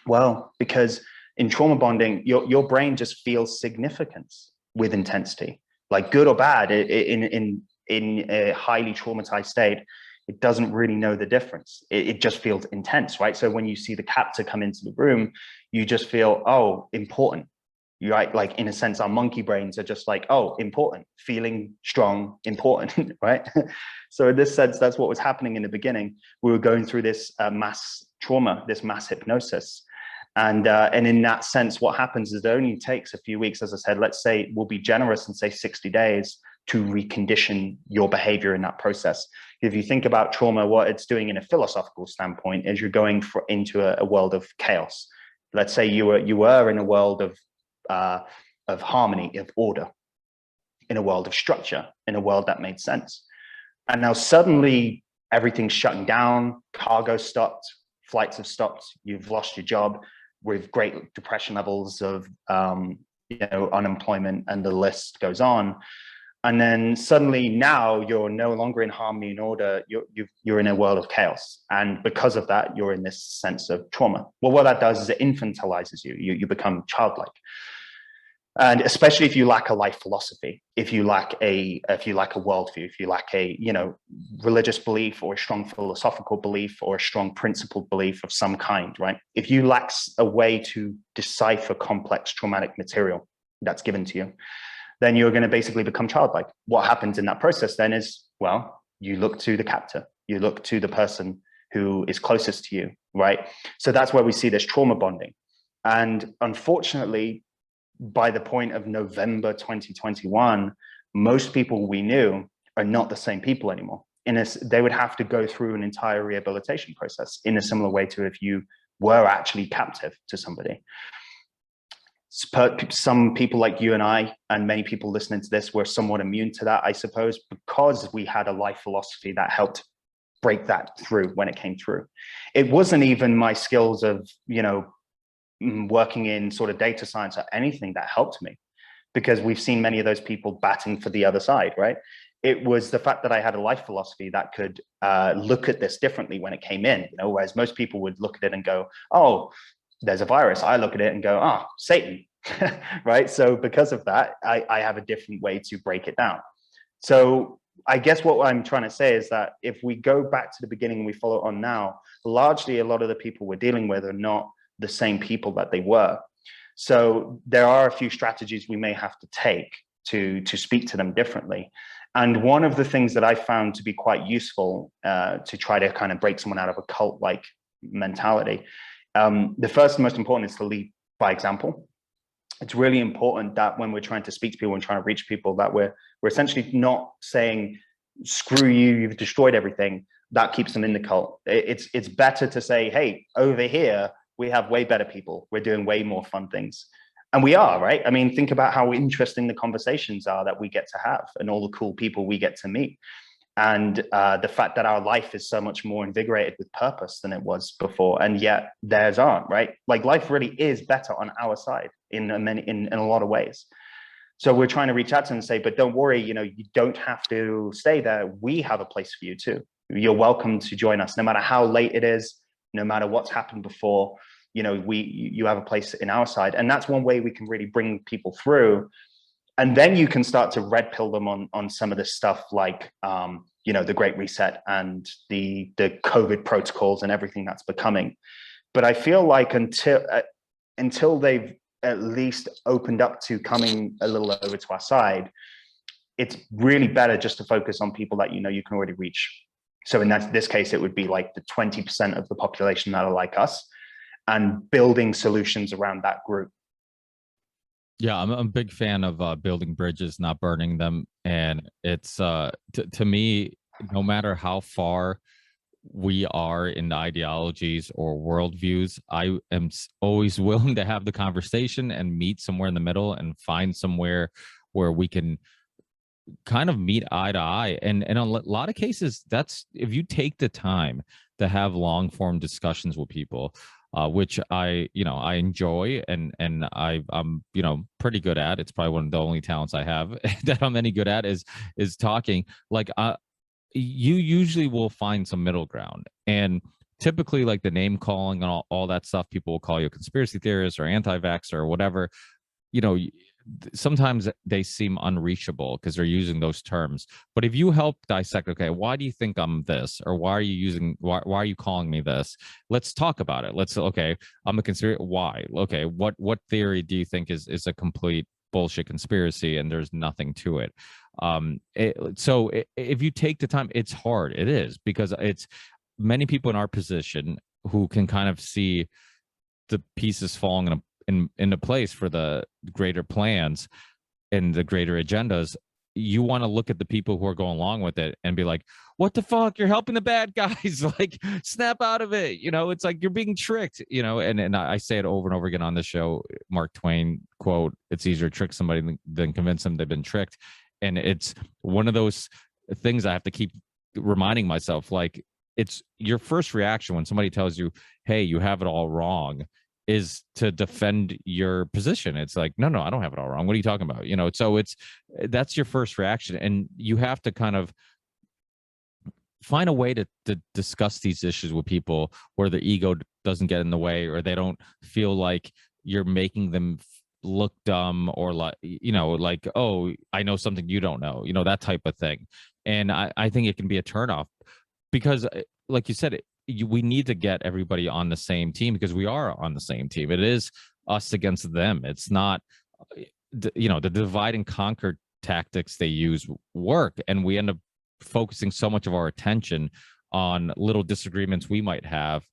Well, because in trauma bonding, your brain just feels significance with intensity, like good or bad. In a highly traumatized state, it doesn't really know the difference. It just feels intense, right? So when you see the captor come into the room, you just feel, oh, important. You're right, like in a sense, our monkey brains are just like, oh, important, feeling strong, important, right? So in this sense, that's what was happening in the beginning. We were going through this mass trauma, this mass hypnosis. And in that sense, what happens is it only takes a few weeks, as I said, let's say we'll be generous and say 60 days to recondition your behavior in that process. If you think about trauma, what it's doing in a philosophical standpoint is you're going into a world of chaos. Let's say you were in a world of harmony, of order, in a world of structure, in a world that made sense. And now suddenly everything's shutting down, cargo stopped, flights have stopped, you've lost your job, with great depression levels of unemployment, and the list goes on. And then suddenly now you're no longer in harmony and order, you're in a world of chaos. And because of that, you're in this sense of trauma. Well, what that does is it infantilizes you. You become childlike. And especially if you lack a life philosophy, if you lack a worldview, if you lack a religious belief or a strong philosophical belief or a strong principled belief of some kind, right? If you lack a way to decipher complex traumatic material that's given to you, then you're going to basically become childlike. What happens in that process then is, well, you look to the captor, you look to the person who is closest to you, right? So that's where we see this trauma bonding. And unfortunately, by the point of November 2021, most people we knew are not the same people anymore. They would have to go through an entire rehabilitation process in a similar way to if you were actually captive to somebody. Some people like you and I, and many people listening to this, were somewhat immune to that, I suppose, because we had a life philosophy that helped break that through when it came through. It wasn't even my skills of, working in sort of data science or anything that helped me, because we've seen many of those people batting for the other side, right? It was the fact that I had a life philosophy that could look at this differently when it came in, whereas most people would look at it and go, oh, there's a virus. I look at it and go, oh, Satan, right? So because of that, I have a different way to break it down. So I guess what I'm trying to say is that if we go back to the beginning and we follow on now, largely a lot of the people we're dealing with are not the same people that they were. So there are a few strategies we may have to take to speak to them differently. And one of the things that I found to be quite useful to try to kind of break someone out of a cult-like mentality, the first and most important is to lead by example. It's really important that when we're trying to speak to people and trying to reach people, that we're essentially not saying, screw you, you've destroyed everything. That keeps them in the cult. It's better to say, hey, over here, we have way better people. We're doing way more fun things. And we are, right? I mean, think about how interesting the conversations are that we get to have and all the cool people we get to meet. And the fact that our life is so much more invigorated with purpose than it was before, and yet theirs aren't, right? Like life really is better on our side in a lot of ways. So we're trying to reach out to them and say, but don't worry, you know, you don't have to stay there. We have a place for you too. You're welcome to join us, no matter how late it is, no matter what's happened before. You know, you have a place in our side, and that's one way we can really bring people through. And then you can start to red pill them on some of this stuff, like you know, the Great Reset and the COVID protocols and everything that's becoming. But I feel like until they've at least opened up to coming a little over to our side, it's really better just to focus on people that you know you can already reach. So in this case, it would be like the 20% of the population that are like us, and building solutions around that group. Yeah, I'm a big fan of building bridges, not burning them. And it's to me, no matter how far we are in the ideologies or worldviews, I am always willing to have the conversation and meet somewhere in the middle and find somewhere where we can kind of meet eye to eye. And in a lot of cases, that's if you take the time to have long form discussions with people, which I enjoy and I'm pretty good at. It's probably one of the only talents I have that I'm any good at is talking. Like you usually will find some middle ground, and typically like the name calling and all that stuff, people will call you a conspiracy theorist or anti-vaxxer or whatever. You know, sometimes they seem unreachable because they're using those terms. But if you help dissect, okay, why do you think I'm this, or why are you calling me this? Let's talk about it. Okay, I'm a conspiracy. Why? Okay, what theory do you think is a complete bullshit conspiracy and there's nothing to it? So if you take the time, it's hard. It is, because it's many people in our position who can kind of see the pieces falling into place for the greater plans and the greater agendas. You want to look at the people who are going along with it and be like, what the fuck, you're helping the bad guys. Like, snap out of it. You know, it's like you're being tricked, you know. And I say it over and over again on the show, Mark Twain quote, it's easier to trick somebody than convince them they've been tricked. And it's one of those things I have to keep reminding myself, like, it's your first reaction when somebody tells you, hey, you have it all wrong, is to defend your position. It's like, no, I don't have it all wrong. What are you talking about? You know, so that's your first reaction. And you have to kind of find a way to discuss these issues with people where their ego doesn't get in the way, or they don't feel like you're making them look dumb, or like, you know, like, oh, I know something you don't know, you know, that type of thing. And I think it can be a turnoff, because like you said, we need to get everybody on the same team, because we are on the same team. It is us against them. It's not, you know, the divide and conquer tactics they use work, and we end up focusing so much of our attention on little disagreements we might have,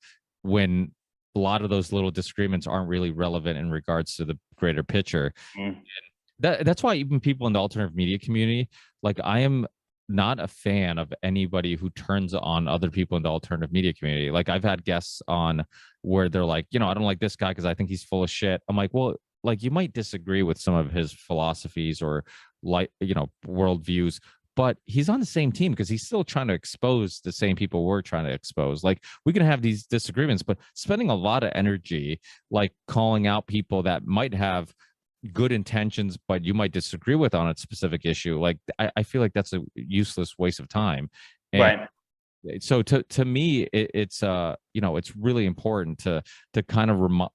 when a lot of those little disagreements aren't really relevant in regards to the greater picture. That's why even people in the alternative media community, like, I am not a fan of anybody who turns on other people in the alternative media community. Like, I've had guests on where they're like, you know, I don't like this guy because I think he's full of shit. I'm like, well, like, you might disagree with some of his philosophies or, like, you know, worldviews, but he's on the same team because he's still trying to expose the same people we're trying to expose. Like, we can have these disagreements, but spending a lot of energy, like, calling out people that might have good intentions, but you might disagree with on a specific issue. Like, I feel like that's a useless waste of time. And right. So to me, it's you know, it's really important to kind of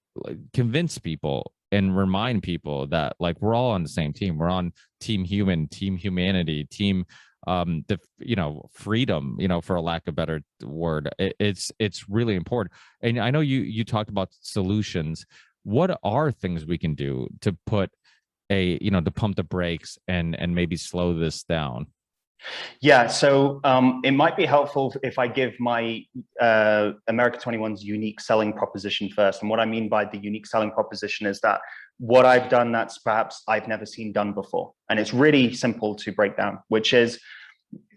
convince people and remind people that, like, we're all on the same team. We're on team human, team humanity, team you know, freedom, you know, for a lack of a better word. It's really important. And I know you talked about solutions. What are things we can do to put you know, to pump the brakes and maybe slow this down? Yeah, so it might be helpful if I give my America 21's unique selling proposition first. And what I mean by the unique selling proposition is that what I've done that's perhaps I've never seen done before. And it's really simple to break down, which is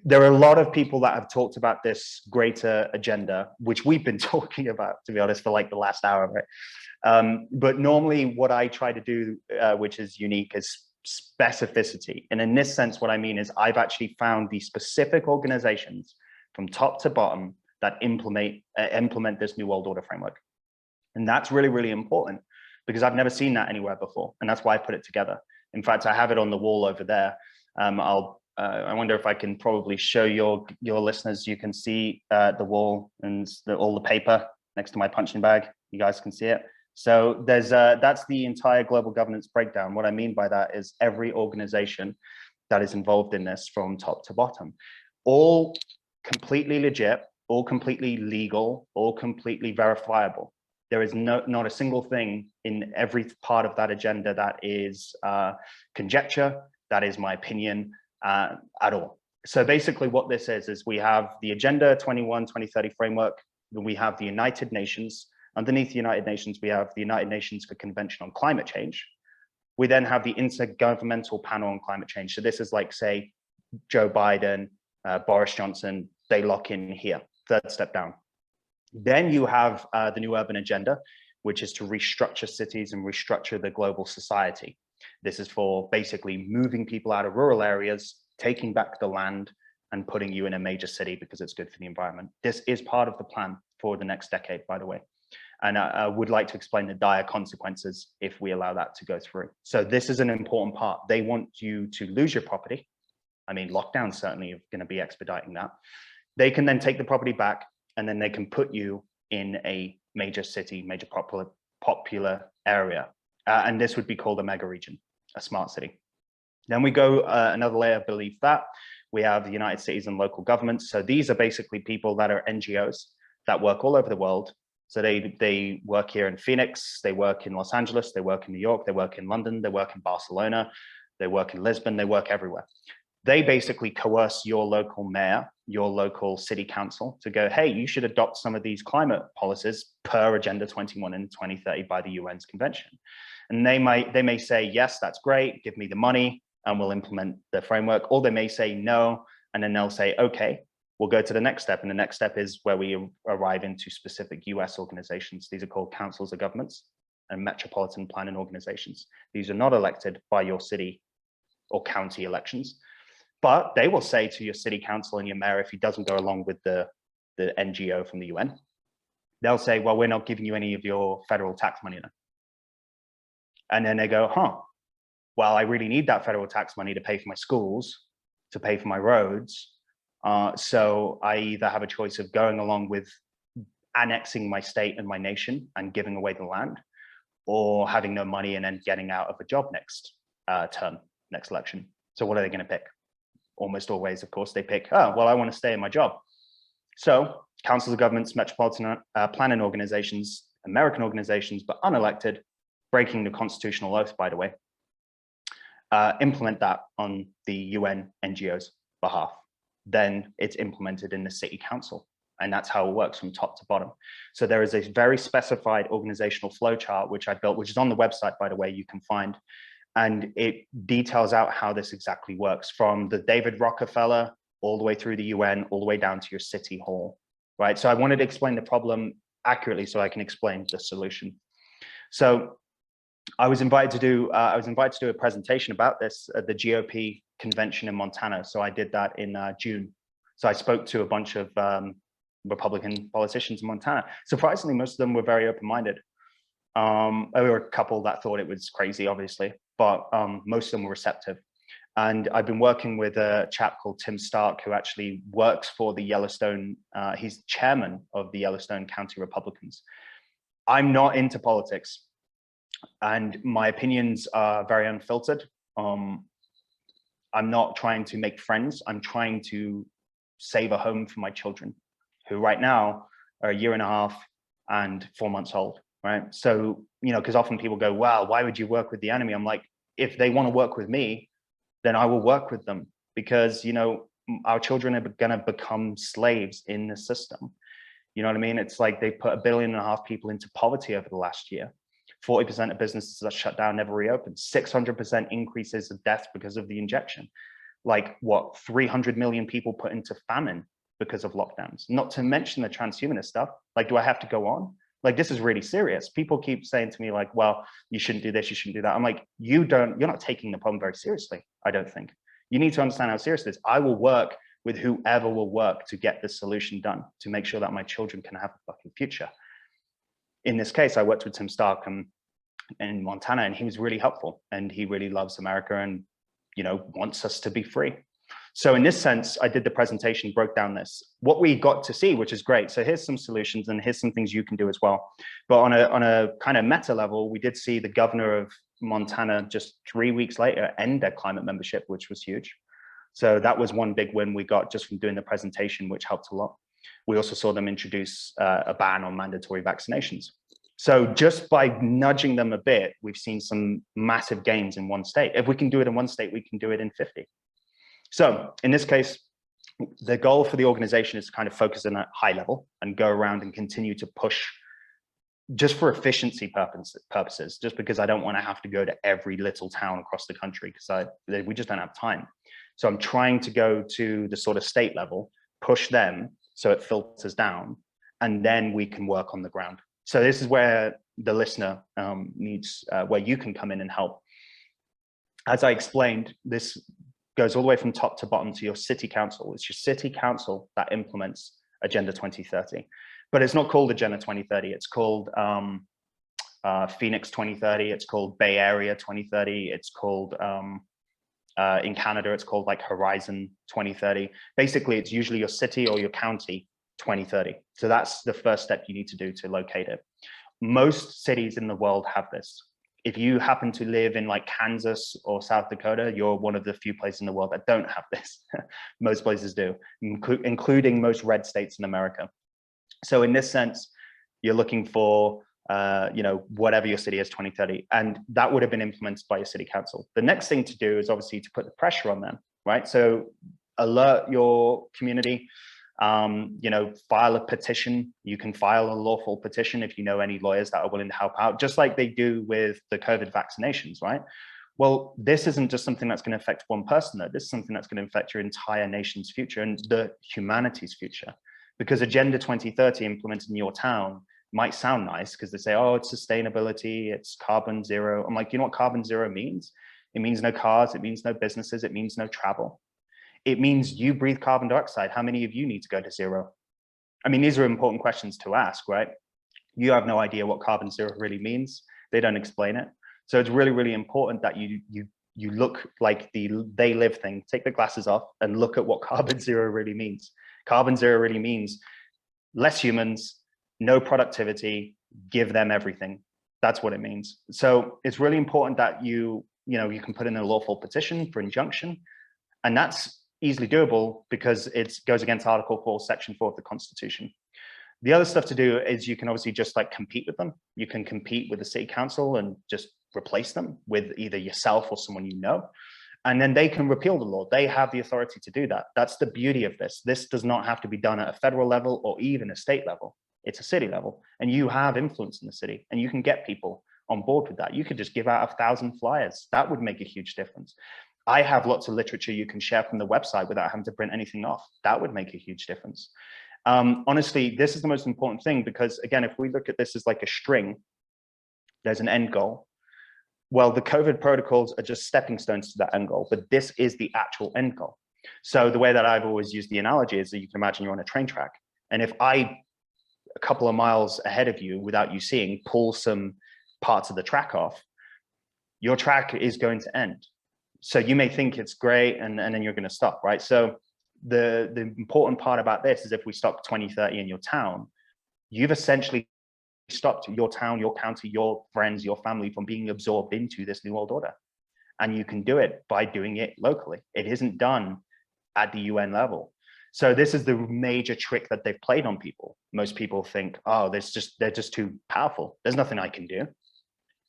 there are a lot of people that have talked about this greater agenda, which we've been talking about, to be honest, for like the last hour, right? But normally what I try to do, which is unique, is specificity. And in this sense, what I mean is I've actually found the specific organizations from top to bottom that implement this New World Order framework. And that's really, really important because I've never seen that anywhere before. And that's why I put it together. In fact, I have it on the wall over there. I wonder if I can probably show your listeners. You can see the wall and all the paper next to my punching bag. You guys can see it. So there's that's the entire global governance breakdown. What I mean by that is every organization that is involved in this from top to bottom, all completely legit, all completely legal, all completely verifiable. There is not a single thing in every part of that agenda that is conjecture, that is my opinion at all. So basically what this is we have the Agenda 2030 framework, then we have the United Nations. Underneath the United Nations, we have the United Nations for Convention on Climate Change. We then have the Intergovernmental Panel on Climate Change. So this is like, say, Joe Biden, Boris Johnson, they lock in here, third step down. Then you have the New Urban Agenda, which is to restructure cities and restructure the global society. This is for basically moving people out of rural areas, taking back the land and putting you in a major city because it's good for the environment. This is part of the plan for the next decade, by the way. And I would like to explain the dire consequences if we allow that to go through. So this is an important part. They want you to lose your property. I mean, lockdown certainly are going to be expediting that. They can then take the property back and then they can put you in a major city, major popular area. And this would be called a mega region, a smart city. Then we go another layer beneath that. We have the United Cities and local governments. So these are basically people that are NGOs that work all over the world. So they work here in Phoenix, they work in Los Angeles, they work in New York, they work in London, they work in Barcelona, they work in Lisbon, they work everywhere. They basically coerce your local mayor, your local city council to go, hey, you should adopt some of these climate policies per Agenda 21 and 2030 by the UN's convention. And they may say, yes, that's great, give me the money and we'll implement the framework. Or they may say no, and then they'll say, okay, we'll go to the next step. And the next step is where we arrive into specific US organizations. These are called councils of governments and metropolitan planning organizations. These are not elected by your city or county elections, but they will say to your city council and your mayor, if he doesn't go along with the NGO from the UN, they'll say, well, we're not giving you any of your federal tax money then. And then they go, well, I really need that federal tax money to pay for my schools, to pay for my roads. So I either have a choice of going along with annexing my state and my nation and giving away the land, or having no money and then getting out of a job next term, next election. So what are they going to pick? Almost always, of course, they pick, oh, well, I want to stay in my job. So councils of governments, metropolitan planning organizations, American organizations, but unelected, breaking the constitutional oath, by the way, implement that on the UN NGO's behalf. Then it's implemented in the city council. And that's how it works from top to bottom. So there is a very specified organizational flowchart, which I built, which is on the website, by the way, you can find. And it details out how this exactly works, from the David Rockefeller all the way through the UN, all the way down to your city hall, right? So I wanted to explain the problem accurately so I can explain the solution. So I was invited to do a presentation about this at the GOP convention in Montana. So I did that in June. So I spoke to a bunch of Republican politicians in Montana. Surprisingly, most of them were very open-minded. There were a couple that thought it was crazy, obviously, but most of them were receptive. And I've been working with a chap called Tim Stark, who actually works for the Yellowstone. He's chairman of the Yellowstone County Republicans. I'm not into politics, and my opinions are very unfiltered. I'm not trying to make friends. I'm trying to save a home for my children, who right now are 1.5 years and 4 months old, right? So, you know, because often people go, wow, why would you work with the enemy? I'm like, if they want to work with me, then I will work with them, because, you know, our children are going to become slaves in the system. You know what I mean? It's like they put 1.5 billion people into poverty over the last year. 40% of businesses that shut down never reopened. 600% increases of deaths because of the injection. like what, 300 million people put into famine because of lockdowns, not to mention the transhumanist stuff. Like, do I have to go on? Like, this is really serious. People keep saying to me like, well, you shouldn't do this, you shouldn't do that. I'm like, you're not taking the problem very seriously, I don't think. You need to understand how serious it is. I will work with whoever will work to get this solution done, to make sure that my children can have a fucking future. In this case, I worked with Tim Stark in Montana, and he was really helpful, and he really loves America and, you know, wants us to be free. So in this sense, I did the presentation, broke down what we got to see, which is great. So here's some solutions, and here's some things you can do as well. But on a kind of meta level, we did see the governor of Montana just 3 weeks later end their climate membership, which was huge. So that was one big win we got just from doing the presentation, which helped a lot. We also saw them introduce a ban on mandatory vaccinations. So just by nudging them a bit, we've seen some massive gains in one state. If we can do it in one state, we can do it in 50. So in this case, the goal for the organization is to kind of focus on a high level and go around and continue to push just for efficiency purposes, just because I don't want to have to go to every little town across the country, because we just don't have time. So I'm trying to go to the sort of state level, push them so it filters down, and then we can work on the ground. So this is where the listener needs, where you can come in and help. As I explained, this goes all the way from top to bottom to your city council. It's your city council that implements Agenda 2030. But it's not called Agenda 2030. It's called Phoenix 2030. It's called Bay Area 2030. It's called, in Canada, it's called like Horizon 2030. Basically, it's usually your city or your county 2030. So that's the first step you need to do to locate it. Most cities in the world have this. If you happen to live in like Kansas or South Dakota, you're one of the few places in the world that don't have this. Most places do, including most red states in America. So in this sense, you're looking for, you know, whatever your city is 2030, and that would have been implemented by your city council. The next thing to do is obviously to put the pressure on them, right? So alert your community, you know, file a petition. You can file a lawful petition if you know any lawyers that are willing to help out, just like they do with the COVID vaccinations, right? Well, this isn't just something that's going to affect one person, though. This is something that's going to affect your entire nation's future and the humanity's future. Because Agenda 2030 implemented in your town might sound nice because they say, oh, it's sustainability, it's carbon zero. I'm like, you know what carbon zero means? It means no cars, it means no businesses, it means no travel. It means you breathe carbon dioxide. How many of you need to go to zero? I mean, these are important questions to ask, right? You have no idea what carbon zero really means. They don't explain it. So it's really, really important that you look like the they live thing, take the glasses off and look at what carbon zero really means. Carbon zero really means less humans, no productivity, give them everything. That's what it means. So it's really important that you can put in a lawful petition for injunction, and that's easily doable because it goes against Article 4, Section 4 of the Constitution. The other stuff to do is you can obviously just like compete with them. You can compete with the city council and just replace them with either yourself or someone you know. And then they can repeal the law. They have the authority to do that. That's the beauty of this. This does not have to be done at a federal level or even a state level. It's a city level, and you have influence in the city, and you can get people on board with that. You could just give out 1,000 flyers. That would make a huge difference. I have lots of literature you can share from the website without having to print anything off. That would make a huge difference. Honestly, this is the most important thing because, again, if we look at this as like a string, there's an end goal. Well, the COVID protocols are just stepping stones to that end goal, but this is the actual end goal. So the way that I've always used the analogy is that you can imagine you're on a train track. And if I, a couple of miles ahead of you, without you seeing, pull some parts of the track off, your track is going to end. So you may think it's great, and then you're going to stop, right? So the important part about this is if we stop 2030 in your town, you've essentially stopped your town, your county, your friends, your family from being absorbed into this new world order. And you can do it by doing it locally. It isn't done at the UN level. So this is the major trick that they've played on people. Most people think, oh, they're just too powerful. There's nothing I can do.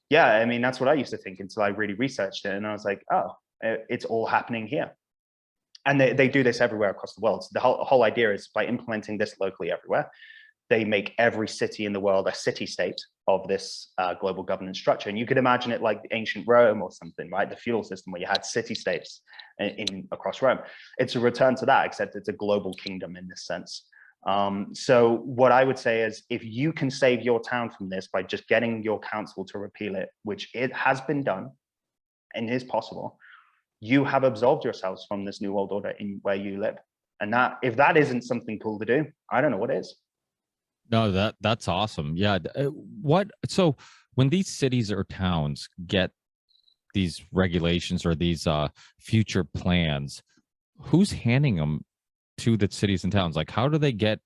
Yeah, I mean, that's what I used to think until I really researched it. And I was like, oh, it's all happening here. And they do this everywhere across the world. So the whole idea is by implementing this locally everywhere, they make every city in the world a city-state of this global governance structure. And you could imagine it like ancient Rome or something, right? The feudal system where you had city-states across Rome. It's a return to that, except it's a global kingdom in this sense. So what I would say is, if you can save your town from this by just getting your council to repeal it, which it has been done and is possible, you have absolved yourselves from this new world order in where you live. And that, if that isn't something cool to do, I don't know what is. No, that's awesome. Yeah. So when these cities or towns get these regulations or these future plans, who's handing them to the cities and towns? Like, how do they get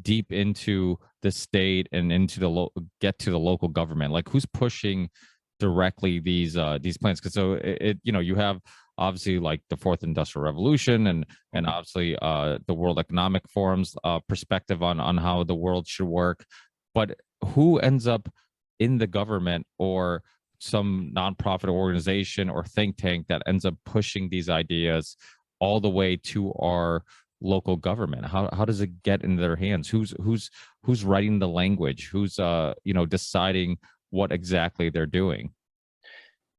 deep into the state and into the get to the local government? Like, who's pushing directly these plans? Because so you have obviously like the fourth industrial revolution and obviously the World Economic Forum's perspective on how the world should work, but who ends up in the government or some nonprofit organization or think tank that ends up pushing these ideas all the way to our local government? How does it get into their hands? Who's writing the language? Who's deciding what exactly they're doing?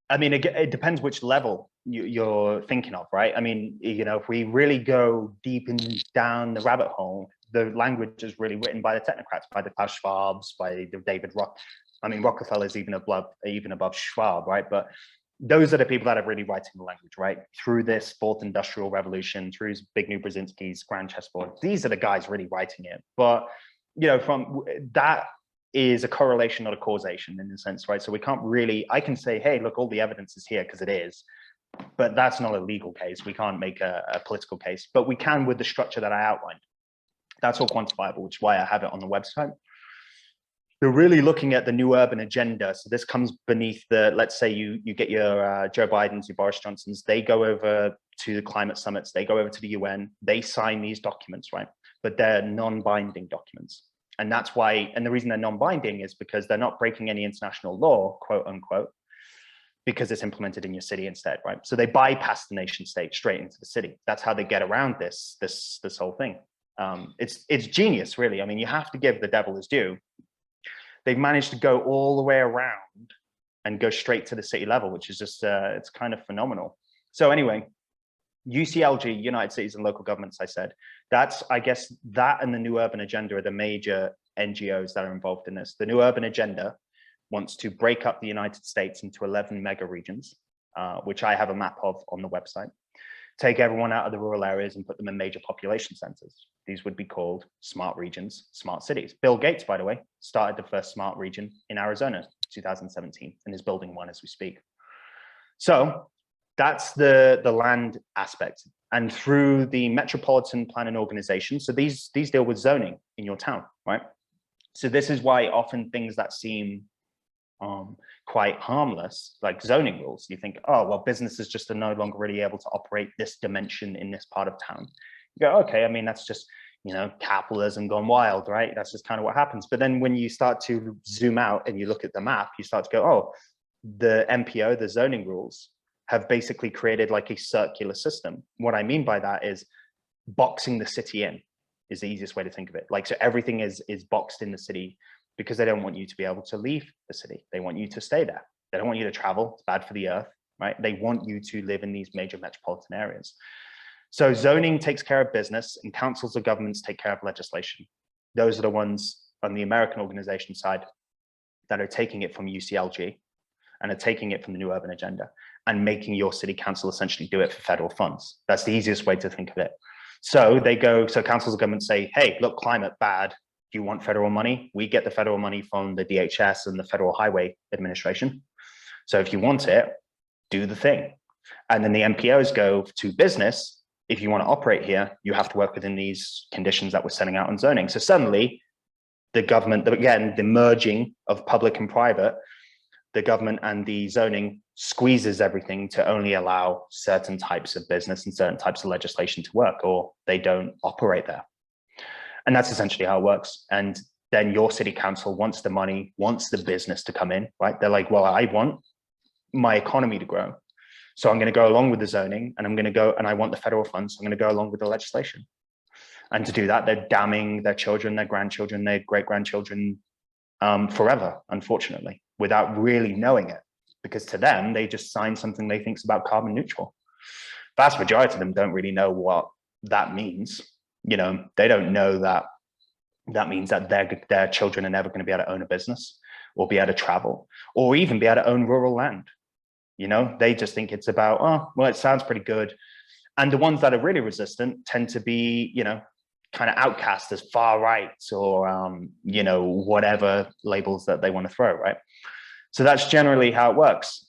I mean, it depends which level you're thinking of, right? I mean, if we really go deep down the rabbit hole, the language is really written by the technocrats, by the Klaus Schwabs, by the David Rock. I mean, Rockefeller's even above Schwab, right? But those are the people that are really writing the language, right? Through this fourth industrial revolution, through Zbigniew Brzezinski's grand chessboard. These are the guys really writing it. But, from that is a correlation, not a causation in a sense, right? So we can't really, I can say, hey, look, all the evidence is here because it is, but that's not a legal case. We can't make a political case, but we can with the structure that I outlined. That's all quantifiable, which is why I have it on the website. They're really looking at the new urban agenda. So this comes beneath the, let's say you get your Joe Bidens, your Boris Johnsons, they go over to the climate summits, they go over to the UN, they sign these documents, right? But they're non-binding documents. And that's why, and the reason they're non-binding is because they're not breaking any international law, quote unquote, because it's implemented in your city instead, right? So they bypass the nation state straight into the city. That's how they get around this whole thing. It's genius, really. I mean, you have to give the devil his due. They've managed to go all the way around and go straight to the city level, which is just, it's kind of phenomenal. So anyway, UCLG, United Cities and Local Governments, I said, that's, I guess, that and the New Urban Agenda are the major NGOs that are involved in this. The New Urban Agenda wants to break up the United States into 11 mega regions, which I have a map of on the website, take everyone out of the rural areas and put them in major population centers. These would be called smart regions, smart cities. Bill Gates, by the way, started the first smart region in Arizona, 2017, and is building one as we speak. So that's the land aspect. And through the metropolitan planning organization, so these deal with zoning in your town, right? So this is why often things that seem quite harmless, like zoning rules, you think, oh, well, businesses just are no longer really able to operate this dimension in this part of town. You go, okay, I mean, that's just, capitalism gone wild, right? That's just kind of what happens. But then when you start to zoom out and you look at the map, you start to go, oh, the MPO, the zoning rules, have basically created like a circular system. What I mean by that is boxing the city in is the easiest way to think of it. Like, so everything is boxed in the city because they don't want you to be able to leave the city. They want you to stay there. They don't want you to travel. It's bad for the earth, right? They want you to live in these major metropolitan areas. So zoning takes care of business and councils of governments take care of legislation. Those are the ones on the American organization side that are taking it from UCLG and are taking it from the New Urban Agenda and making your city council essentially do it for federal funds. That's the easiest way to think of it. So so councils of government say, hey, look, climate bad. Do you want federal money? We get the federal money from the DHS and the Federal Highway Administration. So if you want it, do the thing. And then the MPOs go to business. If you want to operate here, you have to work within these conditions that we're setting out on zoning. So suddenly the government, again, the merging of public and private, the government and the zoning squeezes everything to only allow certain types of business and certain types of legislation to work, or they don't operate there. And that's essentially how it works. And then your city council wants the money, wants the business to come in, right? They're like, well, I want my economy to grow. So I'm going to go along with the zoning and I want the federal funds. So I'm going to go along with the legislation. And to do that, they're damning their children, their grandchildren, their great-grandchildren forever, unfortunately, without really knowing it. Because to them, they just signed something they think is about carbon neutral. Vast majority of them don't really know what that means. You know, they don't know that that means that their children are never going to be able to own a business or be able to travel or even be able to own rural land. You know, they just think it's about, oh, well, it sounds pretty good. And the ones that are really resistant tend to be, you know, kind of outcast as far right or, you know, whatever labels that they want to throw, right? So that's generally how it works.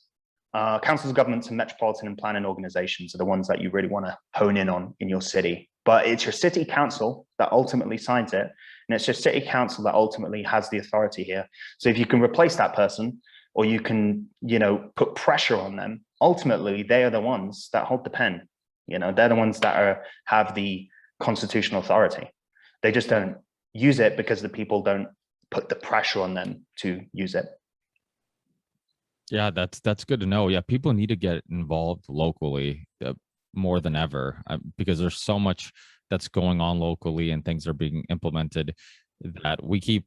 Councils of governments and metropolitan and planning organizations are the ones that you really want to hone in on in your city. But it's your city council that ultimately signs it. And it's your city council that ultimately has the authority here. So if you can replace that person or you can, you know, put pressure on them, ultimately they are the ones that hold the pen. You know, they're the ones that have the constitutional authority. They just don't use it because the people don't put the pressure on them to use it. Yeah, that's good to know. Yeah, people need to get involved locally more than ever because there's so much that's going on locally and things are being implemented that we keep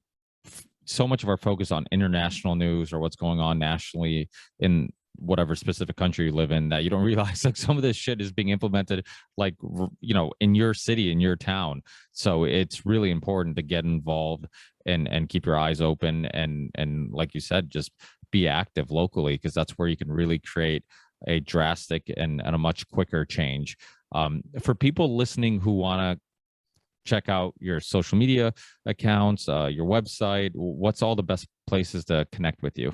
so much of our focus on international news or what's going on nationally in whatever specific country you live in, that you don't realize like some of this shit is being implemented like, you know, in your city, in your town. So it's really important to get involved and keep your eyes open and like you said, just be active locally, because that's where you can really create a drastic and a much quicker change. For people listening who want to check out your social media accounts, your website, what's all the best places to connect with you?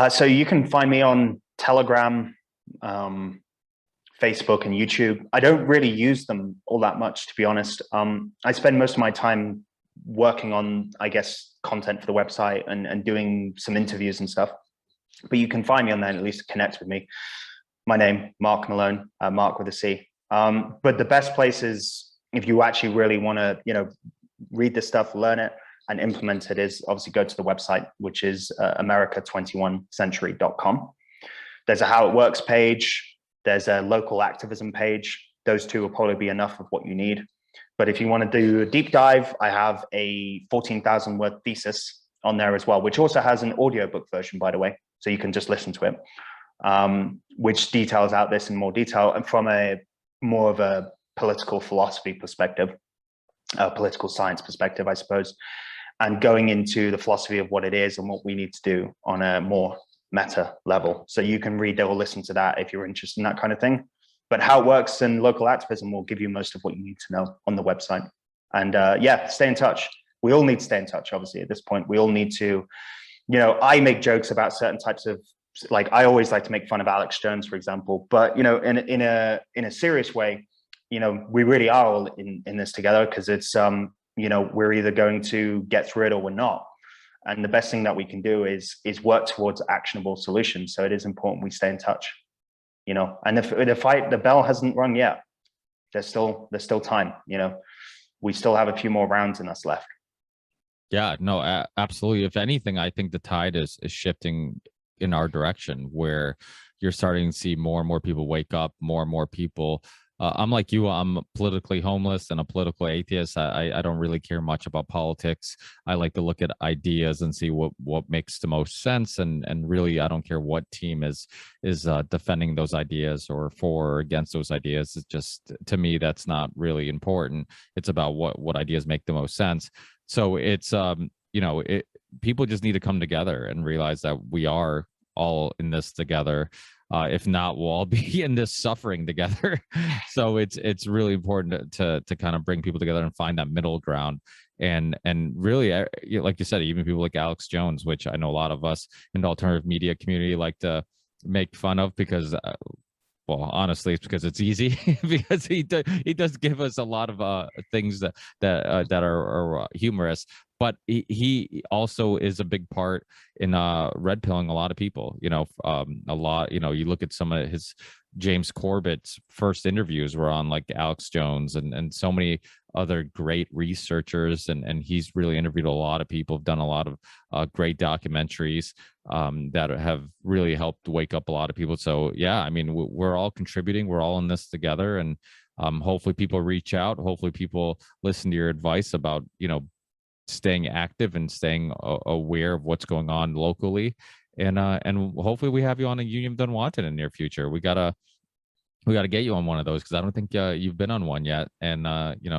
So you can find me on Telegram, Facebook, and YouTube. I don't really use them all that much, to be honest. I spend most of my time working on, I guess, content for the website and doing some interviews and stuff. But you can find me on there and at least connect with me. My name, Marc Malone, Mark with a C. But the best place is, if you actually really want to, you know, read this stuff, learn it, and implement it, is obviously go to the website, which is America21century.com. There's a how it works page. There's a local activism page. Those two will probably be enough of what you need. But if you want to do a deep dive, I have a 14,000 word thesis on there as well, which also has an audiobook version, by the way. So you can just listen to it, which details out this in more detail and from a more of a political philosophy perspective, political science perspective, I suppose, and going into the philosophy of what it is and what we need to do on a more meta level. So you can read or listen to that if you're interested in that kind of thing. But how it works in local activism will give you most of what you need to know on the website. And yeah, stay in touch. We all need to stay in touch, obviously, at this point. We all need to, you know, I make jokes about certain types of, like, I always like to make fun of Alex Jones, for example, but, you know, in a serious way, you know, we really are all in this together, because it's, you know, we're either going to get through it or we're not. And the best thing that we can do is work towards actionable solutions. So it is important we stay in touch, you know, and if the bell hasn't rung yet, there's still time, you know, we still have a few more rounds in us left. Yeah, no, absolutely. If anything, I think the tide is shifting in our direction, where you're starting to see more and more people wake up, more and more people. I'm like you, I'm politically homeless and a political atheist. I don't really care much about politics. I like to look at ideas and see what makes the most sense. And really, I don't care what team is defending those ideas or for or against those ideas. It's just, to me, that's not really important. It's about what ideas make the most sense. So it's, you know, people just need to come together and realize that we are all in this together. If not, we'll all be in this suffering together. So it's really important to kind of bring people together and find that middle ground. And really, like you said, even people like Alex Jones, which I know a lot of us in the alternative media community like to make fun of, because well, honestly, it's because it's easy, because he does give us a lot of things that are humorous. but he also is a big part in red pilling a lot of people. A lot. You look at some of his James Corbett's first interviews were on like Alex Jones and so many other great researchers, and he's really interviewed a lot of people, done a lot of great documentaries that have really helped wake up a lot of people. So yeah, I mean, we're all contributing, we're all in this together, and hopefully people reach out, hopefully people listen to your advice about staying active and staying aware of what's going on locally, and hopefully we have you on a Union of Unwanted in the near future. We gotta get you on one of those, because I don't think you've been on one yet. And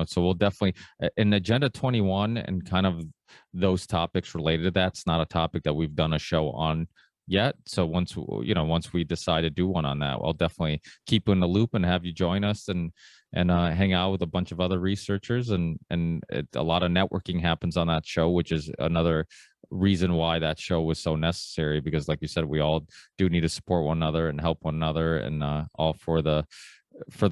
so we'll definitely in Agenda 21 and kind of those topics related to that's not a topic that we've done a show on yet. So once we decide to do one on that, I'll definitely keep you in the loop and have you join us and hang out with a bunch of other researchers, and a lot of networking happens on that show, which is another reason why that show was so necessary, because like you said, we all do need to support one another and help one another, and all for the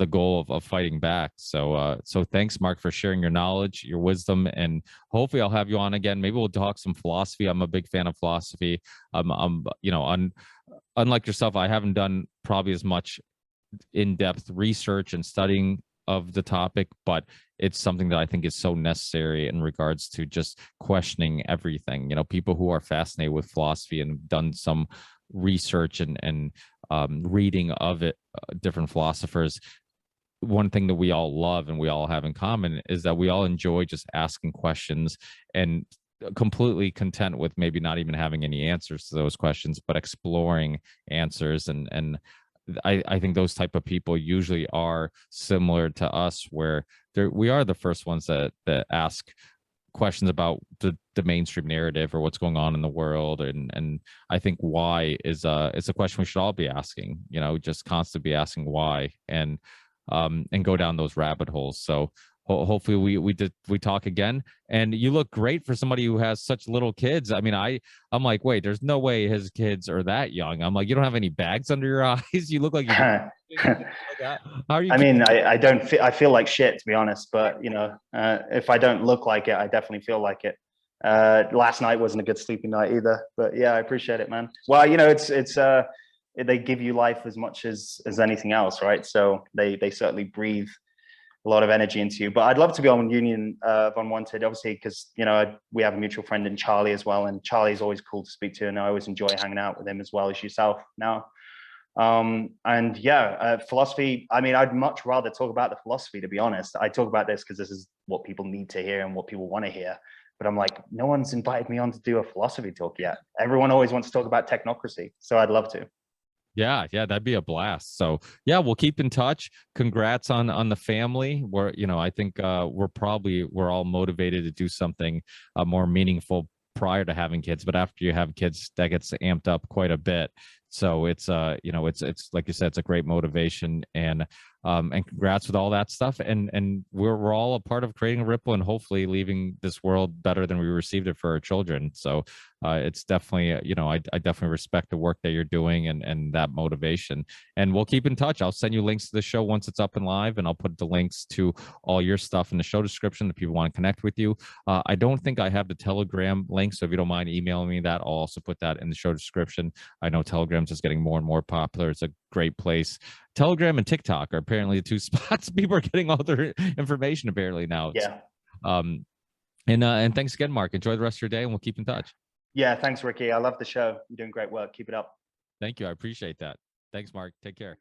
goal of fighting back. So thanks, Marc, for sharing your knowledge, your wisdom, and hopefully I'll have you on again. Maybe we'll talk some philosophy. I'm a big fan of philosophy. Unlike yourself, I haven't done probably as much in-depth research and studying of the topic, but it's something that I think is so necessary in regards to just questioning everything. People who are fascinated with philosophy and done some research and reading of it, different philosophers, one thing that we all love and we all have in common is that we all enjoy just asking questions and completely content with maybe not even having any answers to those questions, but exploring answers. And I think those type of people usually are similar to us, where we are the first ones that ask questions about the mainstream narrative or what's going on in the world. And I think why is it's a question we should all be asking, just constantly be asking why, and go down those rabbit holes. So hopefully we talk again. And you look great for somebody who has such little kids. I mean, I'm like, wait, there's no way his kids are that young. I'm like, you don't have any bags under your eyes. You look like you like that. How are you? I mean, I don't feel, I feel like shit, to be honest, but if I don't look like it, I definitely feel like it. Last night wasn't a good sleeping night either, but yeah, I appreciate it, man. Well, it's they give you life as much as anything else, right? So they certainly breathe a lot of energy into you. But I'd love to be on Union of Unwanted, obviously, because we have a mutual friend in Charlie as well, and Charlie's always cool to speak to, and I always enjoy hanging out with him as well as yourself now. And yeah, philosophy, I mean, I'd much rather talk about the philosophy, to be honest. I talk about this because this is what people need to hear and what people want to hear. But I'm like, no one's invited me on to do a philosophy talk yet. Everyone always wants to talk about technocracy, so I'd love to. Yeah, that'd be a blast. So yeah, we'll keep in touch. Congrats on the family. I think we're all motivated to do something more meaningful prior to having kids, but after you have kids, that gets amped up quite a bit. So it's it's like you said, it's a great motivation, and congrats with all that stuff. And we're all a part of creating a ripple and hopefully leaving this world better than we received it for our children. So it's definitely, I definitely respect the work that you're doing and that motivation. And we'll keep in touch. I'll send you links to the show once it's up and live, and I'll put the links to all your stuff in the show description if people want to connect with you. I don't think I have the Telegram link, so if you don't mind emailing me that, I'll also put that in the show description. I know Telegram's just getting more and more popular. It's a great place. Telegram and TikTok are apparently the two spots people are getting all their information apparently now. Yeah. And thanks again, Marc. Enjoy the rest of your day, and we'll keep in touch. Yeah, thanks, Ricky. I love the show. You're doing great work. Keep it up. Thank you. I appreciate that. Thanks, Marc. Take care.